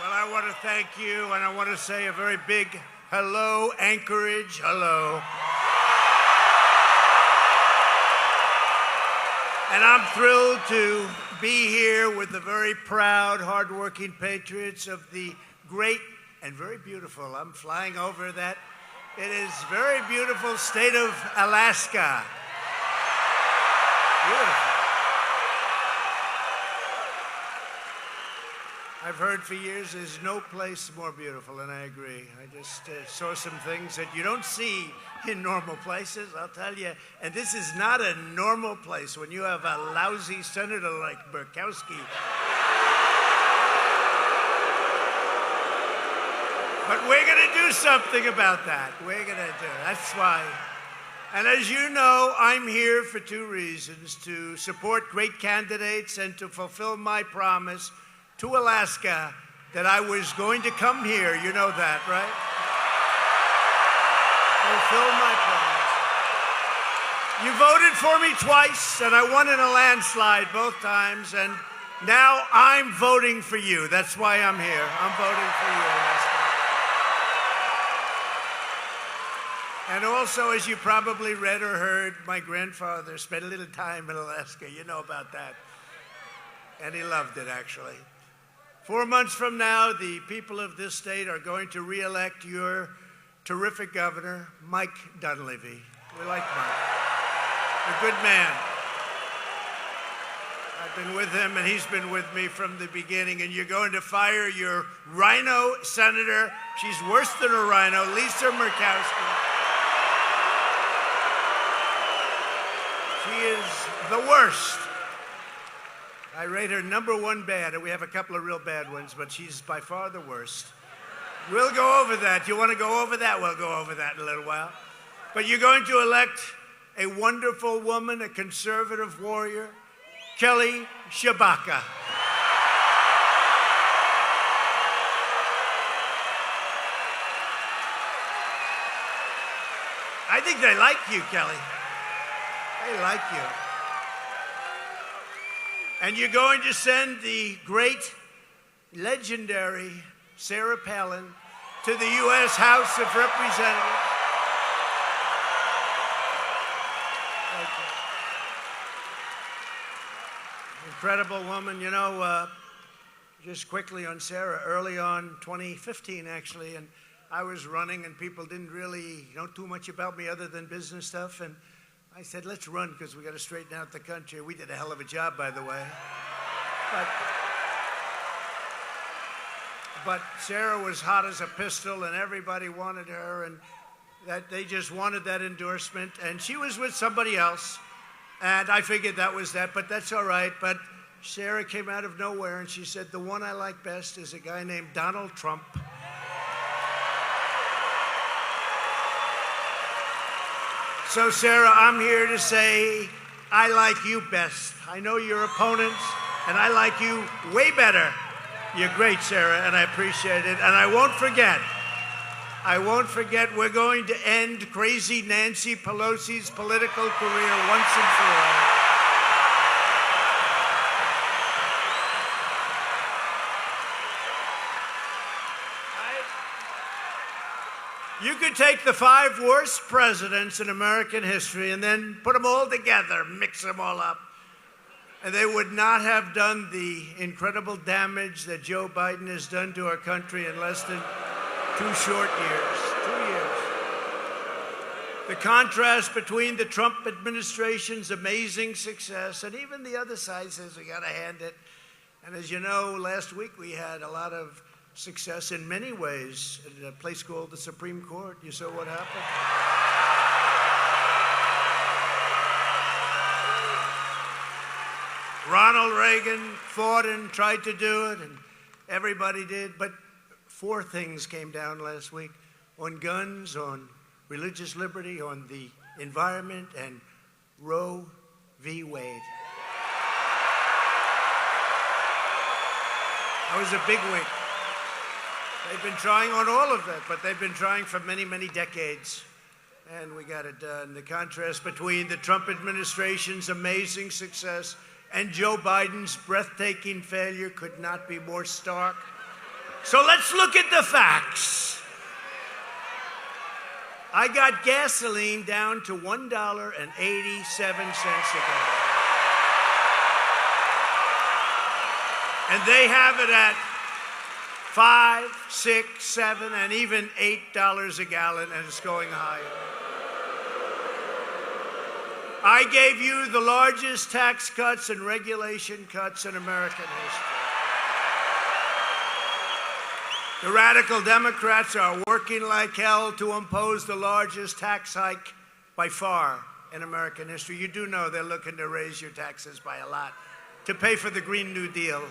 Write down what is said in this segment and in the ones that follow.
Well, I want to thank you, and I want to say a very big hello, Anchorage, hello. And I'm thrilled to be here with the very proud, hardworking patriots of the great and very beautiful, I'm flying over that, it is very beautiful state of Alaska. Beautiful. I've heard for years there's no place more beautiful, and I agree. I just saw some things that you don't see in normal places, I'll tell you. And this is not a normal place when you have a lousy senator like Murkowski. But we're going to do something about that. We're going to do it. That's why. And as you know, I'm here for two reasons: to support great candidates and to fulfill my promise to Alaska that I was going to come here. You know that, right? Fulfill my promise. You voted for me twice, and I won in a landslide both times, and now I'm voting for you. That's why I'm here. I'm voting for you, Alaska. And also, as you probably read or heard, my grandfather spent a little time in Alaska. You know about that. And he loved it, actually. 4 months from now, the people of this state are going to re-elect your terrific governor, Mike Dunleavy. We like Mike. A good man. I've been with him, and he's been with me from the beginning. And you're going to fire your rhino senator. She's worse than a rhino, Lisa Murkowski. She is the worst. I rate her #1 bad, and we have a couple of real bad ones, but she's by far the worst. We'll go over that. You want to go over that? We'll go over that in a little while. But you're going to elect a wonderful woman, a conservative warrior, Kelly Tshibaka. I think they like you, Kelly. They like you. And you're going to send the great, legendary Sarah Palin to the U.S. House of Representatives. Incredible woman. You know, just quickly on Sarah, early on, 2015 actually, and I was running and people didn't really know too much about me other than business stuff, and I said, let's run because we got to straighten out the country. We did a hell of a job, by the way. But Sarah was hot as a pistol, and everybody wanted her, and that they just wanted that endorsement. And she was with somebody else, and I figured that was that, but that's all right. But Sarah came out of nowhere, and she said, the one I like best is a guy named Donald Trump. So, Sarah, I'm here to say I like you best. I know your opponents, and I like you way better. You're great, Sarah, and I appreciate it. And I won't forget, we're going to end crazy Nancy Pelosi's political career once and for all. You could take the 5 worst presidents in American history and then put them all together, mix them all up, and they would not have done the incredible damage that Joe Biden has done to our country in less than 2 short years. 2 years. The contrast between the Trump administration's amazing success, and even the other side says we got to hand it. And as you know, last week we had a lot of success in many ways at a place called the Supreme Court. You saw what happened? Ronald Reagan fought and tried to do it, and everybody did. But 4 things came down last week: on guns, on religious liberty, on the environment, and Roe v. Wade. That was a big week. They've been trying on all of that, but they've been trying for many, many decades. And we got it done. The contrast between the Trump administration's amazing success and Joe Biden's breathtaking failure could not be more stark. So let's look at the facts. I got gasoline down to $1.87 a gallon. And they have it at $5, $6, $7, and even $8 a gallon, and it's going higher. I gave you the largest tax cuts and regulation cuts in American history. The radical Democrats are working like hell to impose the largest tax hike by far in American history. You do know they're looking to raise your taxes by a lot to pay for the Green New Deal.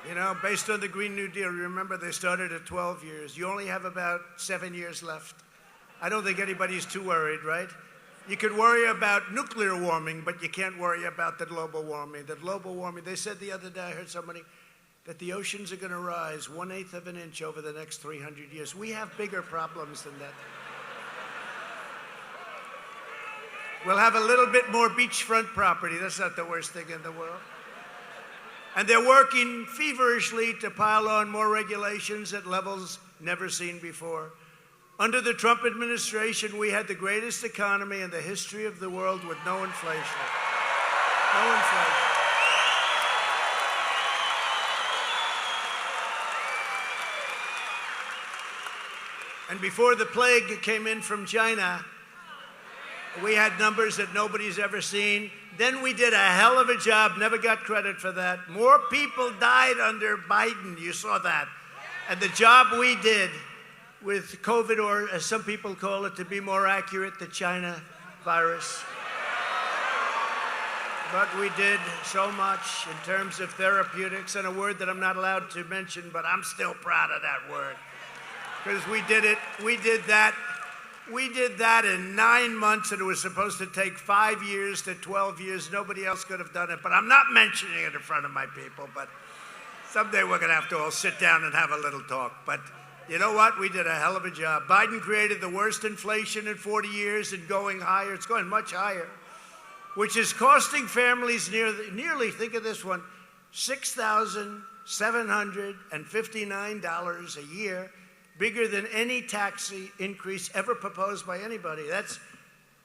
You know, based on the Green New Deal, remember they started at 12 years. You only have about 7 years left. I don't think anybody's too worried, right? You could worry about nuclear warming, but you can't worry about the global warming. The global warming, they said the other day, I heard somebody, that the oceans are going to rise 1/8 of an inch over the next 300 years. We have bigger problems than that. We'll have a little bit more beachfront property. That's not the worst thing in the world. And they're working feverishly to pile on more regulations at levels never seen before. Under the Trump administration, we had the greatest economy in the history of the world with no inflation. No inflation. And before the plague came in from China, we had numbers that nobody's ever seen. Then we did a hell of a job, never got credit for that. More people died under Biden, you saw that. And the job we did with COVID, or as some people call it, to be more accurate, the China virus. But we did so much in terms of therapeutics, and a word that I'm not allowed to mention, but I'm still proud of that word. Because we did that in 9 months, and it was supposed to take 5 years to 12 years. Nobody else could have done it, but I'm not mentioning it in front of my people. But someday we're going to have to all sit down and have a little talk. But you know what? We did a hell of a job. Biden created the worst inflation in 40 years and going higher. It's going much higher, which is costing families nearly, think of this one, $6,759 a year, bigger than any tax increase ever proposed by anybody.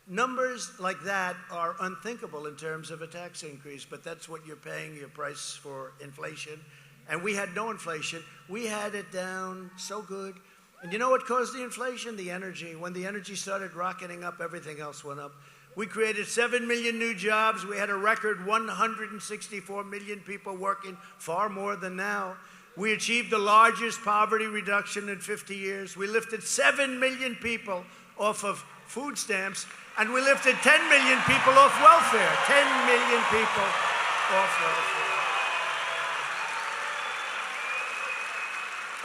Numbers like that are unthinkable in terms of a tax increase, but that's what you're paying your price for inflation. And we had no inflation. We had it down so good. And you know what caused the inflation? The energy. When the energy started rocketing up, everything else went up. We created 7 million new jobs. We had a record 164 million people working, far more than now. We achieved the largest poverty reduction in 50 years. We lifted 7 million people off of food stamps, and we lifted 10 million people off welfare. 10 million people off welfare.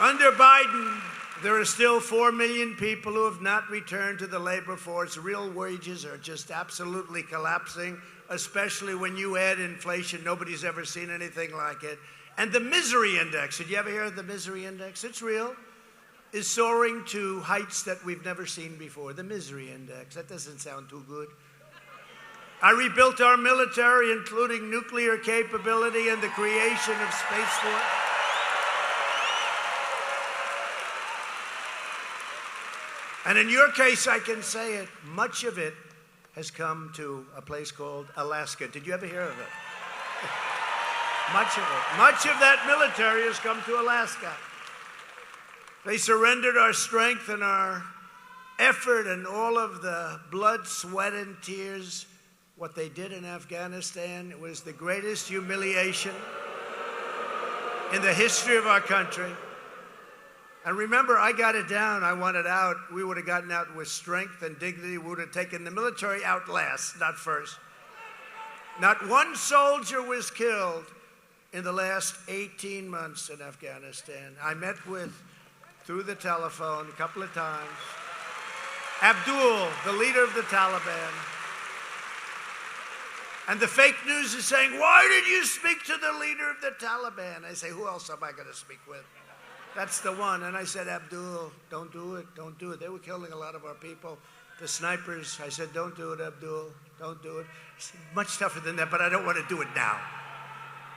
Under Biden, there are still 4 million people who have not returned to the labor force. Real wages are just absolutely collapsing, especially when you add inflation. Nobody's ever seen anything like it. And the misery index, did you ever hear of the misery index? It's real. Is soaring to heights that we've never seen before. The misery index, that doesn't sound too good. I rebuilt our military, including nuclear capability and the creation of Space Force. And in your case, I can say it, much of it has come to a place called Alaska. Did you ever hear of it? Much of it. Much of that military has come to Alaska. They surrendered our strength and our effort and all of the blood, sweat, and tears. What they did in Afghanistan, it was the greatest humiliation in the history of our country. And remember, I got it down. I wanted out. We would have gotten out with strength and dignity. We would have taken the military out last, not first. Not one soldier was killed in the last 18 months in Afghanistan. I met with, through the telephone, a couple of times, Abdul, the leader of the Taliban. And the fake news is saying, why did you speak to the leader of the Taliban? I say, who else am I going to speak with? That's the one. And I said, Abdul, don't do it, don't do it. They were killing a lot of our people, the snipers. I said, don't do it, Abdul, don't do it. He said, much tougher than that, but I don't want to do it now.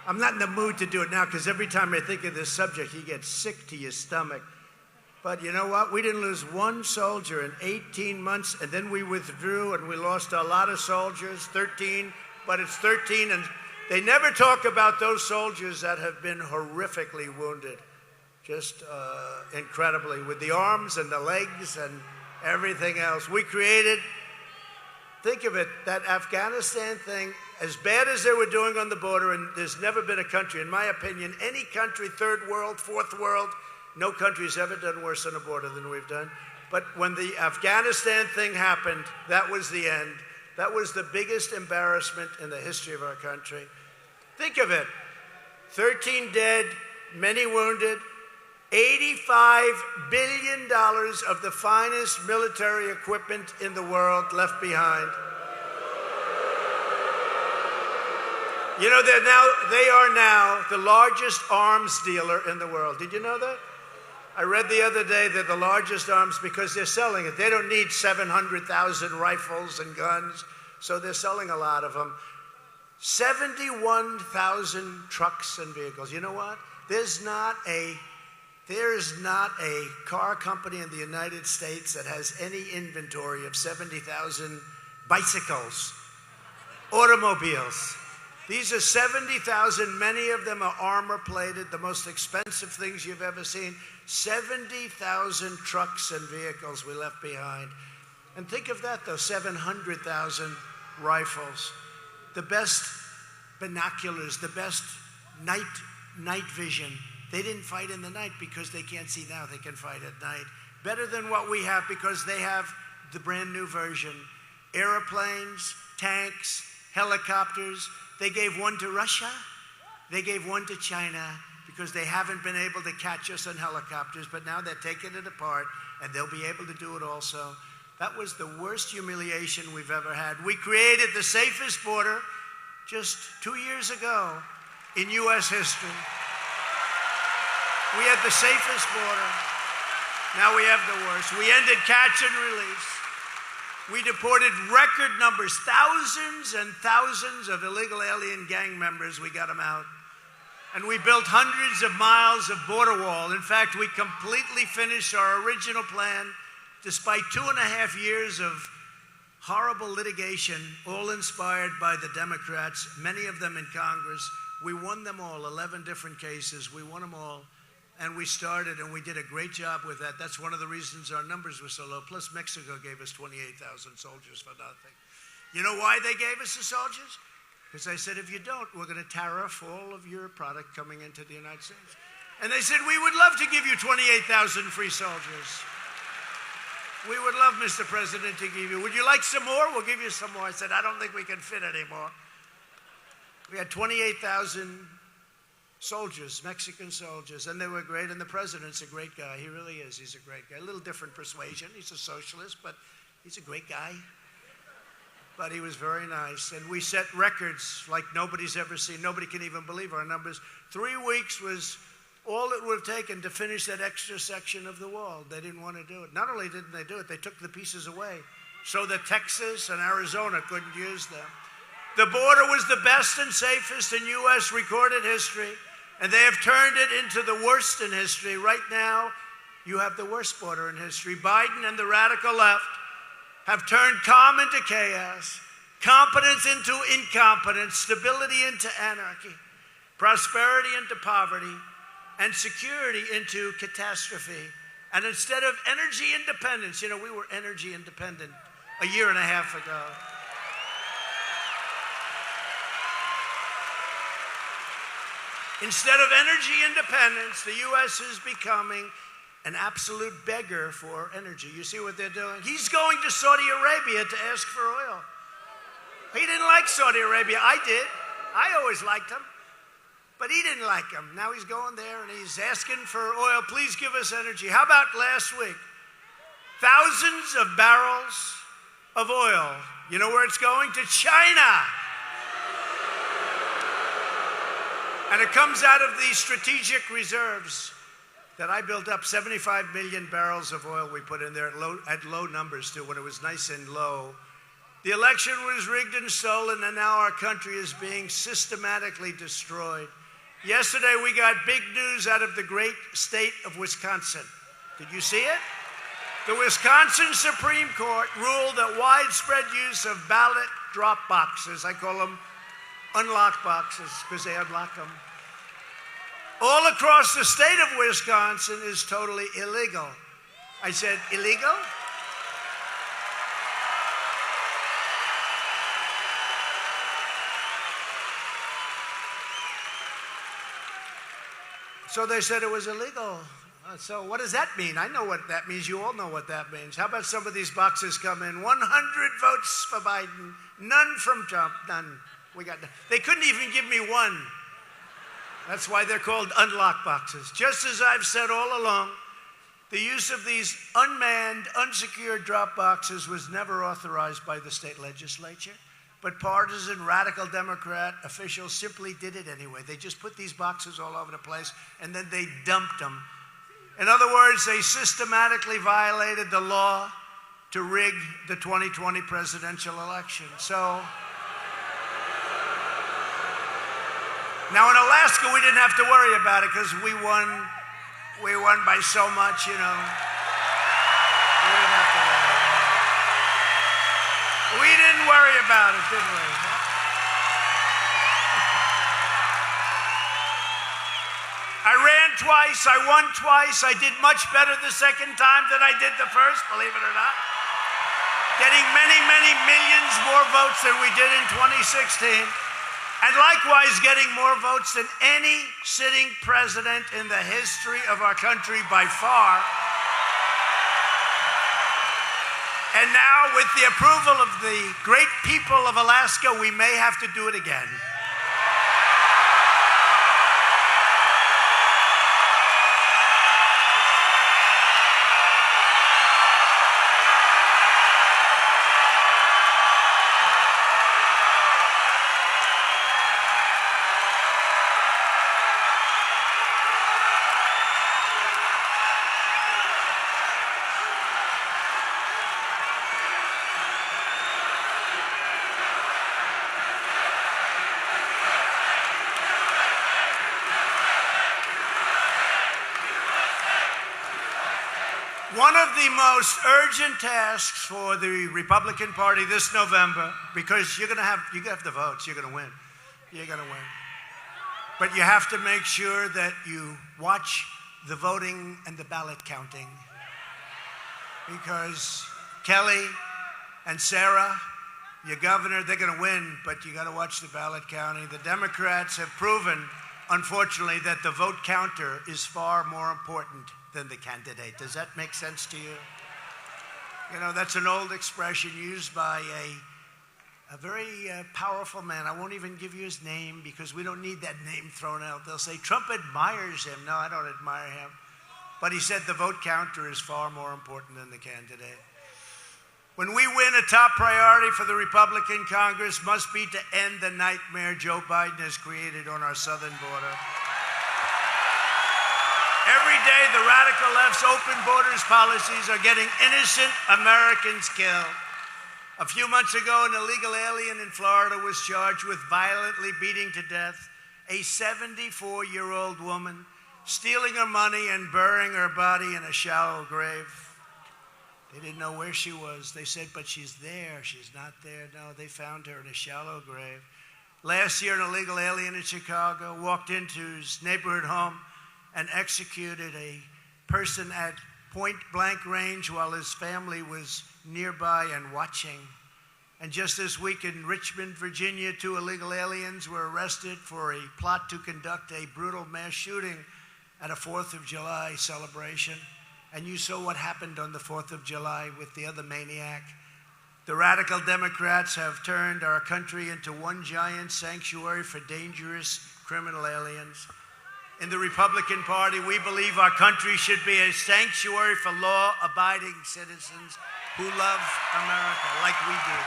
I'm not in the mood to do it now because every time I think of this subject, you get sick to your stomach. But you know what? We didn't lose one soldier in 18 months, and then we withdrew, and we lost a lot of soldiers, 13, but it's 13, and they never talk about those soldiers that have been horrifically wounded, just incredibly, with the arms and the legs and everything else. We created, think of it, that Afghanistan thing, as bad as they were doing on the border, and there's never been a country, in my opinion, any country, third world, fourth world, no country's ever done worse on a border than we've done. But when the Afghanistan thing happened, that was the end. That was the biggest embarrassment in the history of our country. Think of it, 13 dead, many wounded, $85 billion of the finest military equipment in the world left behind. You know, they are now the largest arms dealer in the world. Did you know that? I read the other day they're the largest arms because they're selling it. They don't need 700,000 rifles and guns, so they're selling a lot of them. 71,000 trucks and vehicles. You know what? There is not a car company in the United States that has any inventory of 70,000 bicycles, automobiles. These are 70,000. Many of them are armor-plated, the most expensive things you've ever seen. 70,000 trucks and vehicles we left behind. And think of that, though, 700,000 rifles. The best binoculars, the best night vision. They didn't fight in the night because they can't see now. They can fight at night. Better than what we have because they have the brand new version. Airplanes, tanks, helicopters. They gave one to Russia. They gave one to China because they haven't been able to catch us on helicopters, but now they're taking it apart and they'll be able to do it also. That was the worst humiliation we've ever had. We created the safest border just 2 years ago in U.S. history. We had the safest border. Now we have the worst. We ended catch and release. We deported record numbers, thousands and thousands of illegal alien gang members. We got them out. And we built hundreds of miles of border wall. In fact, we completely finished our original plan despite 2.5 years of horrible litigation, all inspired by the Democrats, many of them in Congress. We won them all, 11 different cases. We won them all. And we started, and we did a great job with that. That's one of the reasons our numbers were so low. Plus, Mexico gave us 28,000 soldiers for nothing. You know why they gave us the soldiers? Because they said, if you don't, we're going to tariff all of your product coming into the United States. And they said, we would love to give you 28,000 free soldiers. We would love, Mr. President, to give you. Would you like some more? We'll give you some more. I said, I don't think we can fit anymore. We had 28,000 soldiers, Mexican soldiers, and they were great, and the president's a great guy. He really is. He's a great guy. A little different persuasion. He's a socialist, but he's a great guy. But he was very nice, and we set records like nobody's ever seen. Nobody can even believe our numbers. 3 weeks was all it would have taken to finish that extra section of the wall. They didn't want to do it. Not only didn't they do it, they took the pieces away so that Texas and Arizona couldn't use them. The border was the best and safest in U.S. recorded history, and they have turned it into the worst in history. Right now, you have the worst border in history. Biden and the radical left have turned calm into chaos, competence into incompetence, stability into anarchy, prosperity into poverty, and security into catastrophe. And instead of energy independence, you know, we were energy independent a year and a half ago. Instead of energy independence, the U.S. is becoming an absolute beggar for energy. You see what they're doing? He's going to Saudi Arabia to ask for oil. He didn't like Saudi Arabia. I did. I always liked him. But he didn't like him. Now he's going there and he's asking for oil. Please give us energy. How about last week? Thousands of barrels of oil. You know where it's going? To China. And it comes out of these strategic reserves that I built up. 75 million barrels of oil we put in there at low numbers too. When it was nice and low, The election was rigged and stolen, and now our country is being systematically destroyed. Yesterday, we got big news out of the great state of Wisconsin. Did you see it? The Wisconsin Supreme Court ruled that widespread use of ballot drop boxes, I call them unlock boxes because they unlock them, all across the state of Wisconsin is totally illegal. I said, illegal? So they said it was illegal. So what does that mean? I know what that means. You all know what that means. How about some of these boxes come in? 100 votes for Biden, none from Trump, none. They couldn't even give me one. That's why they're called unlock boxes. Just as I've said all along, the use of these unmanned, unsecured drop boxes was never authorized by the state legislature, but partisan radical Democrat officials simply did it anyway. They just put these boxes all over the place, and then they dumped them. In other words, they systematically violated the law to rig the 2020 presidential election. So now in Alaska, we didn't have to worry about it because we won by so much, you know. We didn't have to worry about it. We didn't worry about it, did we? I ran twice, I won twice. I did much better the second time than I did the first, believe it or not. Getting many, many millions more votes than we did in 2016. And likewise getting more votes than any sitting president in the history of our country by far. And now, with the approval of the great people of Alaska, we may have to do it again. One of the most urgent tasks for the Republican Party this November, because you have the votes, you're going to win. You're going to win. But you have to make sure that you watch the voting and the ballot counting. Because Kelly and Sarah, your governor, they're going to win, but you got to watch the ballot counting. The Democrats have proven, unfortunately, that the vote counter is far more important than the candidate. Does that make sense to you? You know, that's an old expression used by a very powerful man. I won't even give you his name because we don't need that name thrown out. They'll say, Trump admires him. No, I don't admire him. But he said the vote counter is far more important than the candidate. When we win, a top priority for the Republican Congress must be to end the nightmare Joe Biden has created on our southern border. Every day, the radical left's open borders policies are getting innocent Americans killed. A few months ago, an illegal alien in Florida was charged with violently beating to death a 74-year-old woman, stealing her money and burying her body in a shallow grave. They didn't know where she was. They said, but she's there. She's not there. No, they found her in a shallow grave. Last year, an illegal alien in Chicago walked into his neighborhood home and executed a person at point-blank range while his family was nearby and watching. And just this week in Richmond, Virginia, 2 illegal aliens were arrested for a plot to conduct a brutal mass shooting at a 4th of July celebration. And you saw what happened on the 4th of July with the other maniac. The radical Democrats have turned our country into one giant sanctuary for dangerous criminal aliens. In the Republican Party, we believe our country should be a sanctuary for law-abiding citizens who love America, like we do.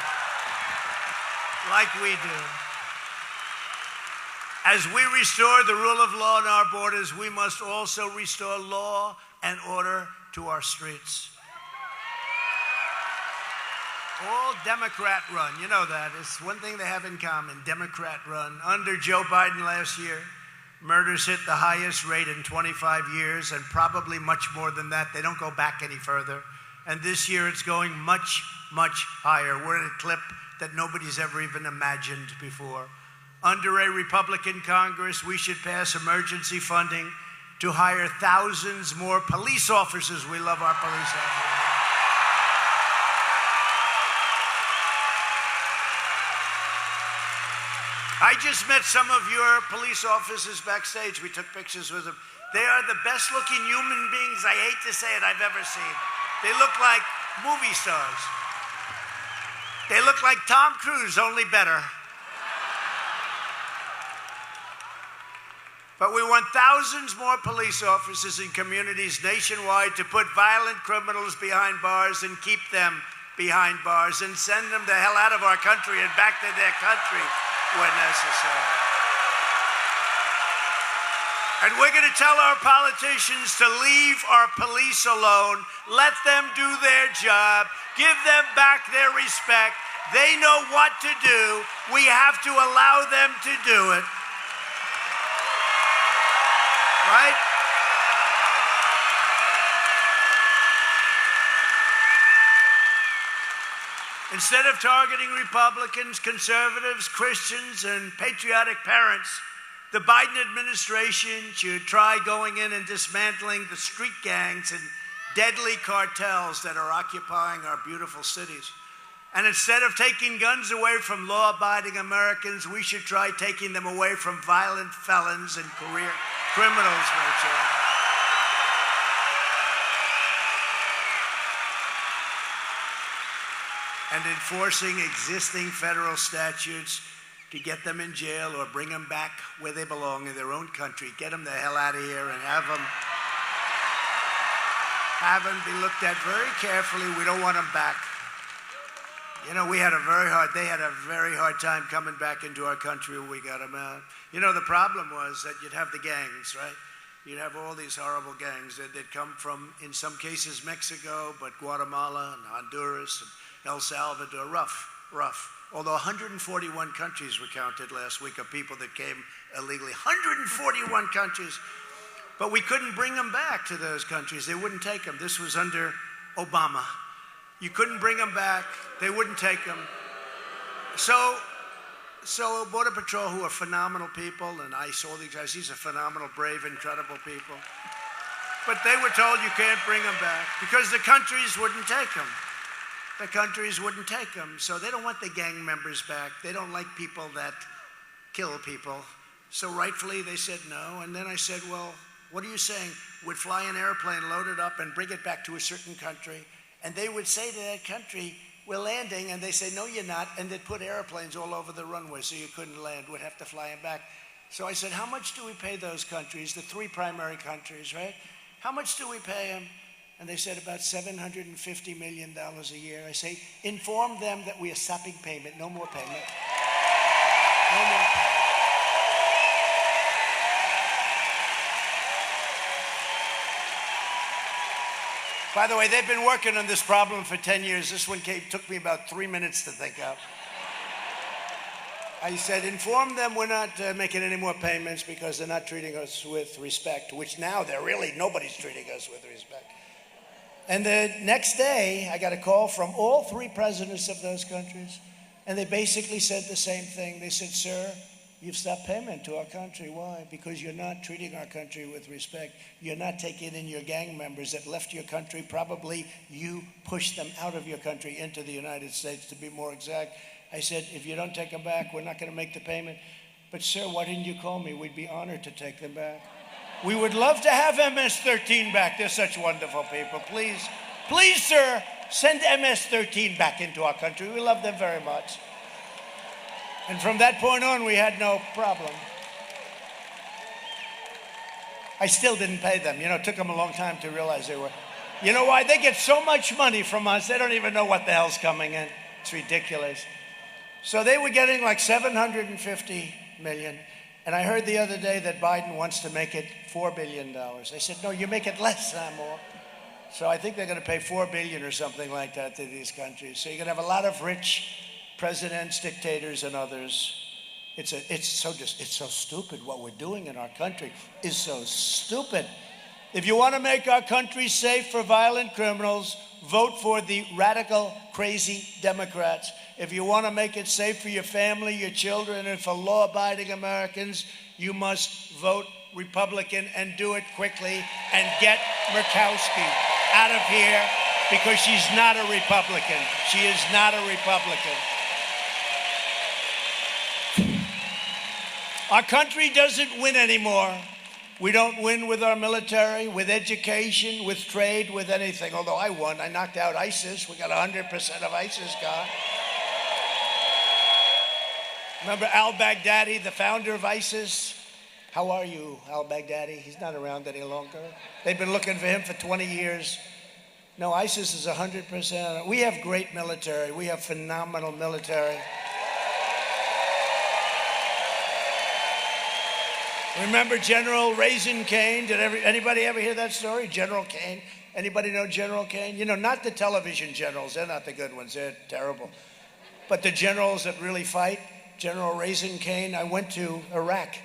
Like we do. As we restore the rule of law on our borders, we must also restore law and order to our streets. All Democrat run. You know that. It's one thing they have in common, Democrat run. Under Joe Biden last year, murders hit the highest rate in 25 years and probably much more than that. They don't go back any further. And this year it's going much, much higher. We're at a clip that nobody's ever even imagined before. Under a Republican Congress, we should pass emergency funding to hire thousands more police officers. We love our police officers. I just met some of your police officers backstage. We took pictures with them. They are the best looking human beings, I hate to say it, I've ever seen. They look like movie stars. They look like Tom Cruise, only better. But we want thousands more police officers in communities nationwide to put violent criminals behind bars and keep them behind bars and send them the hell out of our country and back to their country when necessary. And we're going to tell our politicians to leave our police alone, let them do their job, give them back their respect. They know what to do. We have to allow them to do it. Right? Instead of targeting Republicans, conservatives, Christians, and patriotic parents, the Biden administration should try going in and dismantling the street gangs and deadly cartels that are occupying our beautiful cities. And instead of taking guns away from law-abiding Americans, we should try taking them away from violent felons and career criminals, Rachel. And enforcing existing federal statutes to get them in jail or bring them back where they belong in their own country. Get them the hell out of here and have them be looked at very carefully. We don't want them back. You know, they had a very hard time coming back into our country when we got them out. You know, the problem was that you'd have the gangs, right? You'd have all these horrible gangs that come from, in some cases, Mexico, but Guatemala and Honduras and El Salvador, rough. Although 141 countries were counted last week of people that came illegally. 141 countries. But we couldn't bring them back to those countries. They wouldn't take them. This was under Obama. You couldn't bring them back. They wouldn't take them. So Border Patrol, who are phenomenal people, and ICE, all these guys, these are phenomenal, brave, incredible people. But they were told you can't bring them back because the countries wouldn't take them. The countries wouldn't take them. So they don't want the gang members back. They don't like people that kill people. So rightfully they said no. And then I said, well, what are you saying? We'd fly an airplane, load it up, and bring it back to a certain country. And they would say to that country, we're landing. And they say, no, you're not. And they'd put airplanes all over the runway so you couldn't land. We'd have to fly them back. So I said, how much do we pay those countries, the three primary countries, right? How much do we pay them? And they said about $750 million a year. I say, inform them that we are stopping payment. No more payment. No more payment. By the way, they've been working on this problem for 10 years. This one took me about 3 minutes to think of. I said, inform them we're not making any more payments because they're not treating us with respect, which now nobody's treating us with respect. And the next day, I got a call from all three presidents of those countries, and they basically said the same thing. They said, sir, you've stopped payment to our country. Why? Because you're not treating our country with respect. You're not taking in your gang members that left your country. Probably you pushed them out of your country into the United States, to be more exact. I said, if you don't take them back, we're not going to make the payment. But, sir, why didn't you call me? We'd be honored to take them back. We would love to have MS-13 back. They're such wonderful people. Please, sir, send MS-13 back into our country. We love them very much. And from that point on, we had no problem. I still didn't pay them. You know, it took them a long time to realize they were. You know why? They get so much money from us, they don't even know what the hell's coming in. It's ridiculous. So they were getting like $750 million. And I heard the other day that Biden wants to make it $4 billion. I said, no, you make it less, not more. So I think they're going to pay $4 billion or something like that to these countries. So you're going to have a lot of rich presidents, dictators, and others. It's so stupid. What we're doing in our country is so stupid. If you want to make our country safe for violent criminals, vote for the radical, crazy Democrats. If you want to make it safe for your family, your children, and for law-abiding Americans, you must vote Republican and do it quickly and get Murkowski out of here because she's not a Republican. She is not a Republican. Our country doesn't win anymore. We don't win with our military, with education, with trade, with anything. Although I won. I knocked out ISIS. We got 100% of ISIS gone. Remember al-Baghdadi, the founder of ISIS? How are you, al-Baghdadi? He's not around any longer. They've been looking for him for 20 years. No, ISIS is 100%. We have great military. We have phenomenal military. Remember General Raisin Kane? Did anybody ever hear that story? General Kane. Anybody know General Kane? You know, not the television generals. They're not the good ones. They're terrible. But the generals that really fight, General Raisin Kane. I went to Iraq,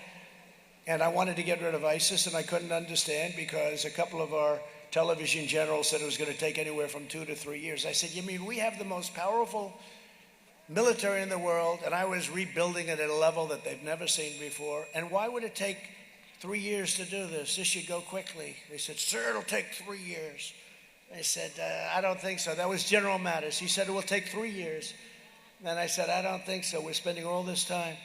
and I wanted to get rid of ISIS, and I couldn't understand because a couple of our television generals said it was going to take anywhere from 2 to 3 years. I said, you mean we have the most powerful military in the world, and I was rebuilding it at a level that they've never seen before, and why would it take 3 years to do this? This should go quickly. They said, sir, it'll take 3 years. I said, I don't think so. That was General Mattis. He said, it will take 3 years. And I said, I don't think so. We're spending all this time.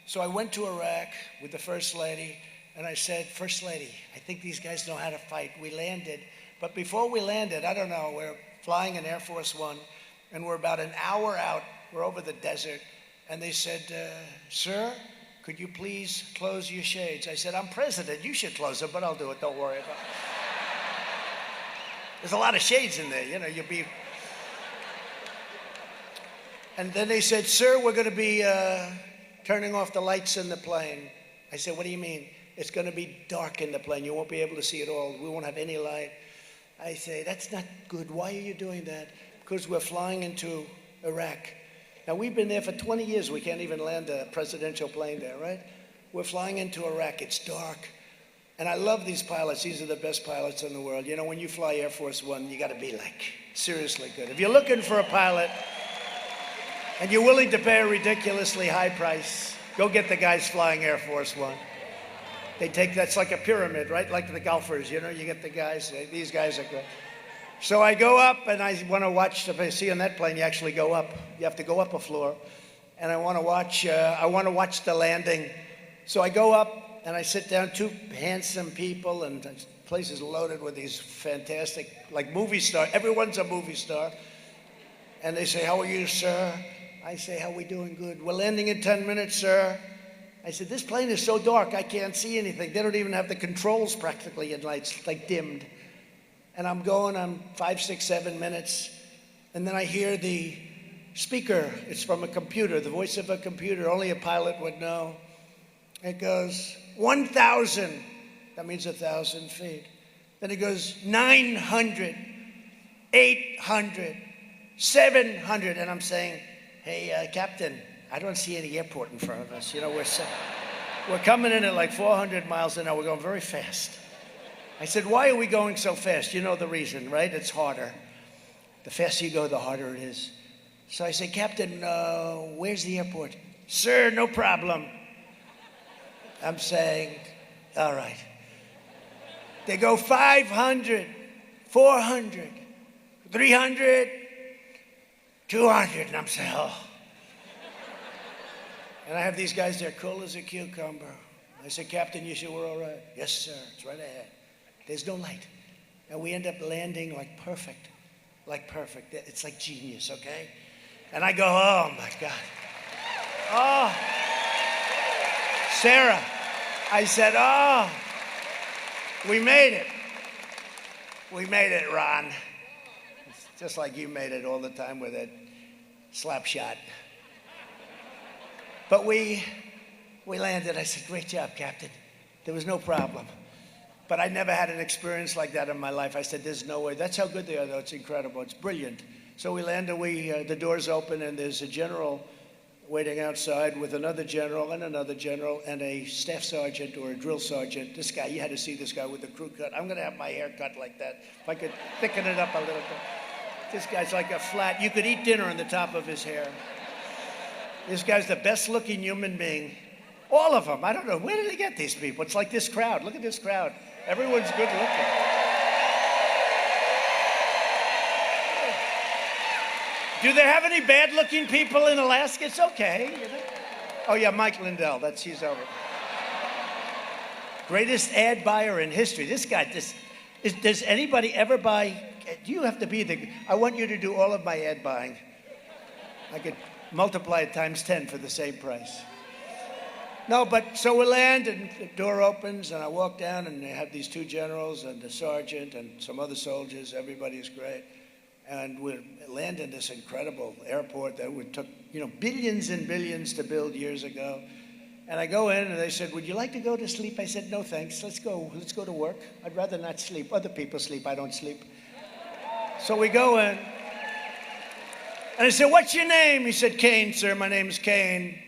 So I went to Iraq with the First Lady, and I said, First Lady, I think these guys know how to fight. We landed. But before we landed, I don't know, we're flying in Air Force One, and we're about an hour out. We're over the desert. And they said, sir, could you please close your shades? I said, I'm president. You should close them, but I'll do it. Don't worry about it. There's a lot of shades in there. You know, you'll be... And then they said, sir, we're going to be turning off the lights in the plane. I said, what do you mean? It's going to be dark in the plane. You won't be able to see it all. We won't have any light. I say, that's not good. Why are you doing that? Because we're flying into Iraq. Now, we've been there for 20 years. We can't even land a presidential plane there, right? We're flying into Iraq. It's dark. And I love these pilots. These are the best pilots in the world. You know, when you fly Air Force One, you got to be like seriously good. If you're looking for a pilot and you're willing to pay a ridiculously high price, go get the guys flying Air Force One. They take, that's like a pyramid, right? Like the golfers, you know, you get the guys, these guys are good. So I go up and I want to watch, if I see on that plane, you actually go up. You have to go up a floor. And I want to watch the landing. So I go up and I sit down, two handsome people, and the place is loaded with these fantastic, like movie stars. Everyone's a movie star. And they say, how are you, sir? I say, how are we doing? Good. We're landing in 10 minutes, sir. I said, this plane is so dark, I can't see anything. They don't even have the controls practically at night. It's like dimmed. And I'm 5, 6, 7 minutes. And then I hear the speaker. It's from a computer, the voice of a computer. Only a pilot would know. It goes, 1,000. That means 1,000 feet. Then it goes, 900, 800, 700. And I'm saying, hey, Captain, I don't see any airport in front of us. You know, we're coming in at like 400 miles an hour. We're going very fast. I said, why are we going so fast? You know the reason, right? It's harder. The faster you go, the harder it is. So I said, Captain, where's the airport? Sir, no problem. I'm saying, all right. They go 500, 400, 300, 200. And I'm saying, oh. And I have these guys, they're cool as a cucumber. I said, Captain, you sure we're all right? Yes, sir, it's right ahead. There's no light. And we end up landing like perfect. It's like genius, okay? And I go, oh my God. Oh, Sarah. I said, oh, we made it. We made it, Ron. It's just like you made it all the time with that slap shot. But we landed. I said, great job, Captain. There was no problem. But I never had an experience like that in my life. I said, there's no way. That's how good they are, though. It's incredible. It's brilliant. So we land, and the doors open, and there's a general waiting outside with another general and a staff sergeant or a drill sergeant. This guy, you had to see this guy with the crew cut. I'm going to have my hair cut like that. If I could thicken it up a little bit. This guy's like a flat. You could eat dinner on the top of his hair. This guy's the best looking human being. All of them. I don't know. Where did they get these people? It's like this crowd. Look at this crowd. Everyone's good looking. Do they have any bad looking people in Alaska? It's okay. You know? Oh yeah, Mike Lindell. He's over. Greatest ad buyer in history. This guy, does anybody ever buy? You have to be I want you to do all of my ad buying. I could multiply it times 10 for the same price. No, but so we land and the door opens and I walk down and they have these two generals and the sergeant and some other soldiers. Everybody's great. And we land in this incredible airport that took, billions and billions to build years ago. And I go in and they said, would you like to go to sleep? I said, no, thanks. Let's go to work. I'd rather not sleep. Other people sleep. I don't sleep. So we go in. And I said, what's your name? He said, Kane, sir. My name's Kane.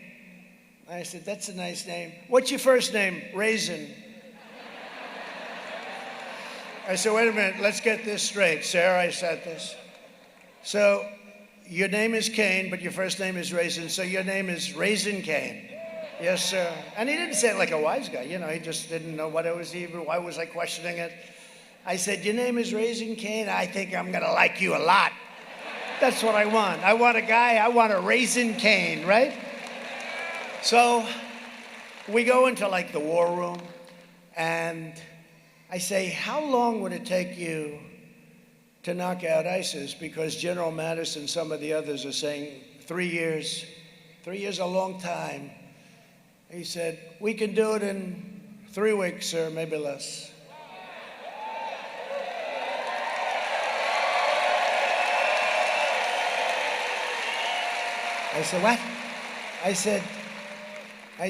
I said, that's a nice name. What's your first name? Raisin. I said, wait a minute. Let's get this straight. Sarah, I said this. So your name is Kane, but your first name is Raisin. So your name is Raisin Kane. Yes, sir. And he didn't say it like a wise guy. He just didn't know what it was even. Why was I questioning it? I said, your name is Raisin Kane. I think I'm going to like you a lot. That's what I want. I want a Raisin Kane, right? So we go into like the war room and I say, how long would it take you to knock out ISIS? Because General Mattis and some of the others are saying 3 years. 3 years is a long time. He said, we can do it in 3 weeks, sir, maybe less. I said, what? I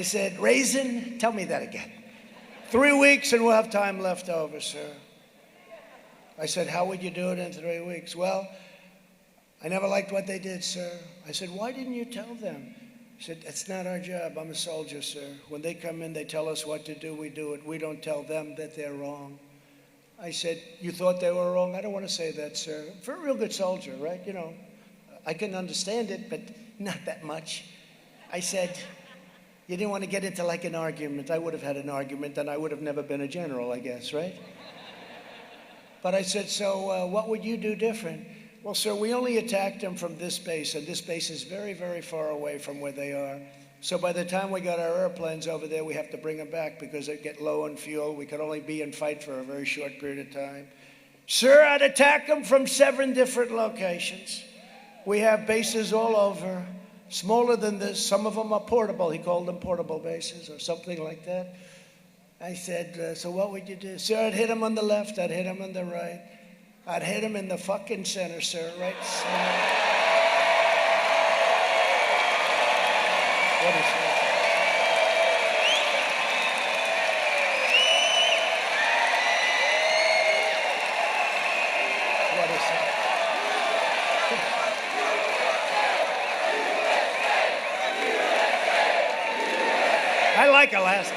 said, Raisin, tell me that again. 3 weeks and we'll have time left over, sir. I said, how would you do it in 3 weeks? Well, I never liked what they did, sir. I said, why didn't you tell them? He said, that's not our job. I'm a soldier, sir. When they come in, they tell us what to do, we do it. We don't tell them that they're wrong. I said, you thought they were wrong? I don't want to say that, sir. For a real good soldier, right? I can understand it, but not that much. I said, you didn't want to get into like an argument. I would have had an argument, and I would have never been a general, I guess, right? But I said, so what would you do different? Well, sir, we only attacked them from this base, and this base is very, very far away from where they are. So by the time we got our airplanes over there, we have to bring them back because they get low on fuel. We could only be in fight for a very short period of time. Sir, I'd attack them from 7 different locations. We have bases all over, smaller than this. Some of them are portable. He called them portable bases or something like that. I said, so what would you do? Sir, I'd hit him on the left. I'd hit him on the right. I'd hit him in the fucking center, sir, right center. What is that? What is that? I like Alaska.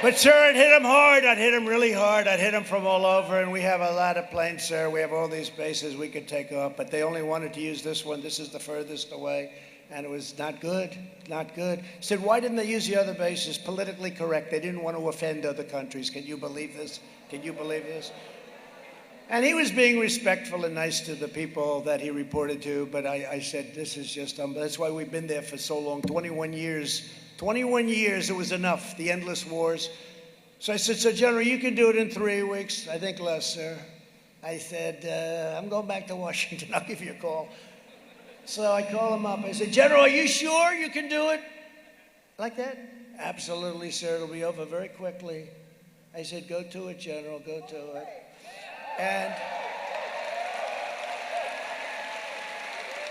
But sir, I'd hit him hard. I'd hit him really hard. I'd hit him from all over, and we have a lot of planes, sir. We have all these bases we could take off, but they only wanted to use this one. This is the furthest away, and it was not good, not good. I said, why didn't they use the other bases? Politically correct. They didn't want to offend other countries. Can you believe this? Can you believe this? And he was being respectful and nice to the people that he reported to, but I said, this is just, that's why we've been there for so long, 21 years. 21 years, it was enough, the endless wars. So I said, so General, you can do it in 3 weeks. I think less, sir. I said, I'm going back to Washington. I'll give you a call. So I call him up. I said, General, are you sure you can do it like that? Absolutely, sir. It'll be over very quickly. I said, go to it, General, go to it. And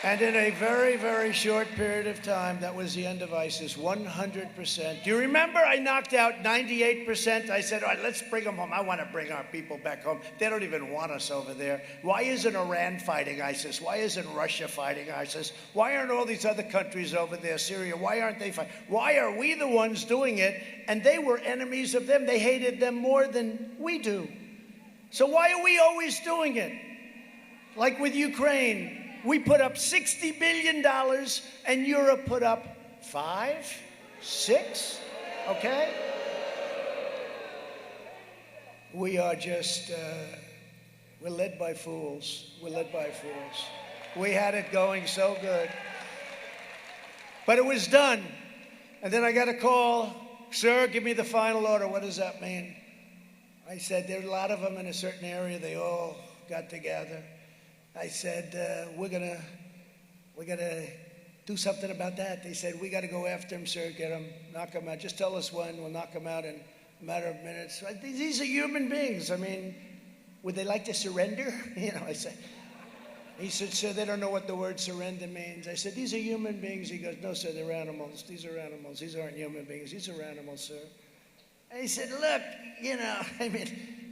And in a very, very short period of time, that was the end of ISIS, 100%. Do you remember I knocked out 98%? I said, all right, let's bring them home. I want to bring our people back home. They don't even want us over there. Why isn't Iran fighting ISIS? Why isn't Russia fighting ISIS? Why aren't all these other countries over there, Syria? Why aren't they fighting? Why are we the ones doing it? And they were enemies of them. They hated them more than we do. So why are we always doing it? Like with Ukraine. We put up $60 billion, and Europe put up 5, 6, okay? We are just, we're led by fools. We're led by fools. We had it going so good. But it was done. And then I got a call, sir, give me the final order. What does that mean? I said, there are a lot of them in a certain area. They all got together. I said, we're gonna do something about that. They said, we got to go after him, sir, get him, knock him out. Just tell us when, we'll knock him out in a matter of minutes. These are human beings. I mean, would they like to surrender? You know, I said. He said, sir, they don't know what the word surrender means. I said, these are human beings. He goes, no, sir, they're animals. These are animals. These aren't human beings. These are animals, sir. And he said, look, you know, I mean,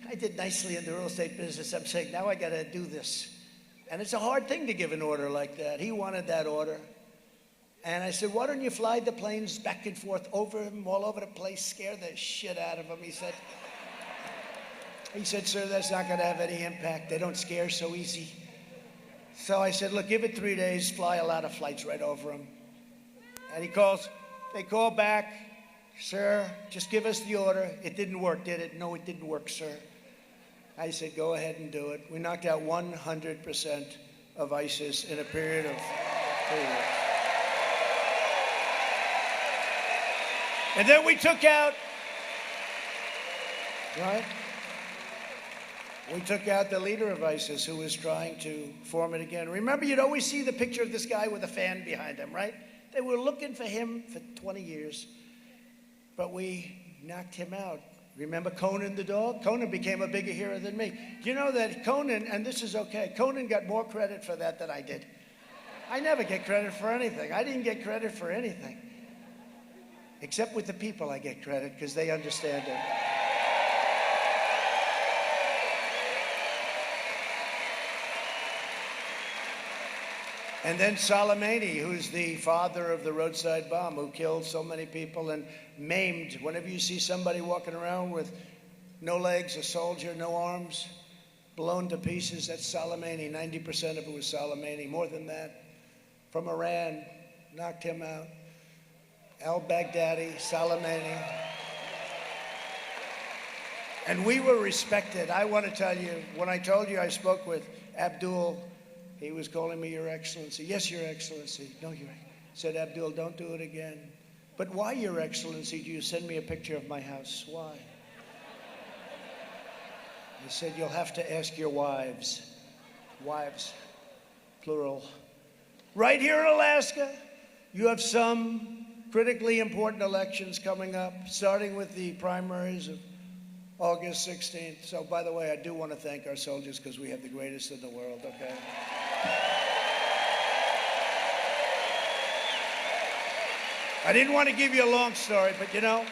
I did nicely in the real estate business. I'm saying, now I got to do this. And it's a hard thing to give an order like that. He wanted that order. And I said, why don't you fly the planes back and forth over him, all over the place, scare the shit out of him? He said, sir, that's not going to have any impact. They don't scare so easy. So I said, look, give it 3 days, fly a lot of flights right over him. And they call back, sir, just give us the order. It didn't work, did it? No, it didn't work, sir. I said, go ahead and do it. We knocked out 100% of ISIS in a period of 3 years. And then we took out, right? We took out the leader of ISIS who was trying to form it again. Remember, you'd always see the picture of this guy with a fan behind him, right? They were looking for him for 20 years, but we knocked him out. Remember Conan the dog? Conan became a bigger hero than me. Do you know that Conan, and this is okay, Conan got more credit for that than I did. I never get credit for anything. I didn't get credit for anything. Except with the people I get credit because they understand it. And then Soleimani, who's the father of the roadside bomb, who killed so many people and maimed. Whenever you see somebody walking around with no legs, a soldier, no arms, blown to pieces, that's Soleimani. 90% of it was Soleimani. More than that. From Iran, knocked him out. Al-Baghdadi, Soleimani. And we were respected. I want to tell you, when I told you I spoke with Abdul, he was calling me Your Excellency. Yes, Your Excellency. No, Your Excellency. Said, Abdul, don't do it again. But why, Your Excellency, do you send me a picture of my house? Why? He said, you'll have to ask your wives. Wives, plural. Right here in Alaska, you have some critically important elections coming up, starting with the primaries of August 16th. So, by the way, I do want to thank our soldiers because we have the greatest in the world, okay? I didn't want to give you a long story, but you know,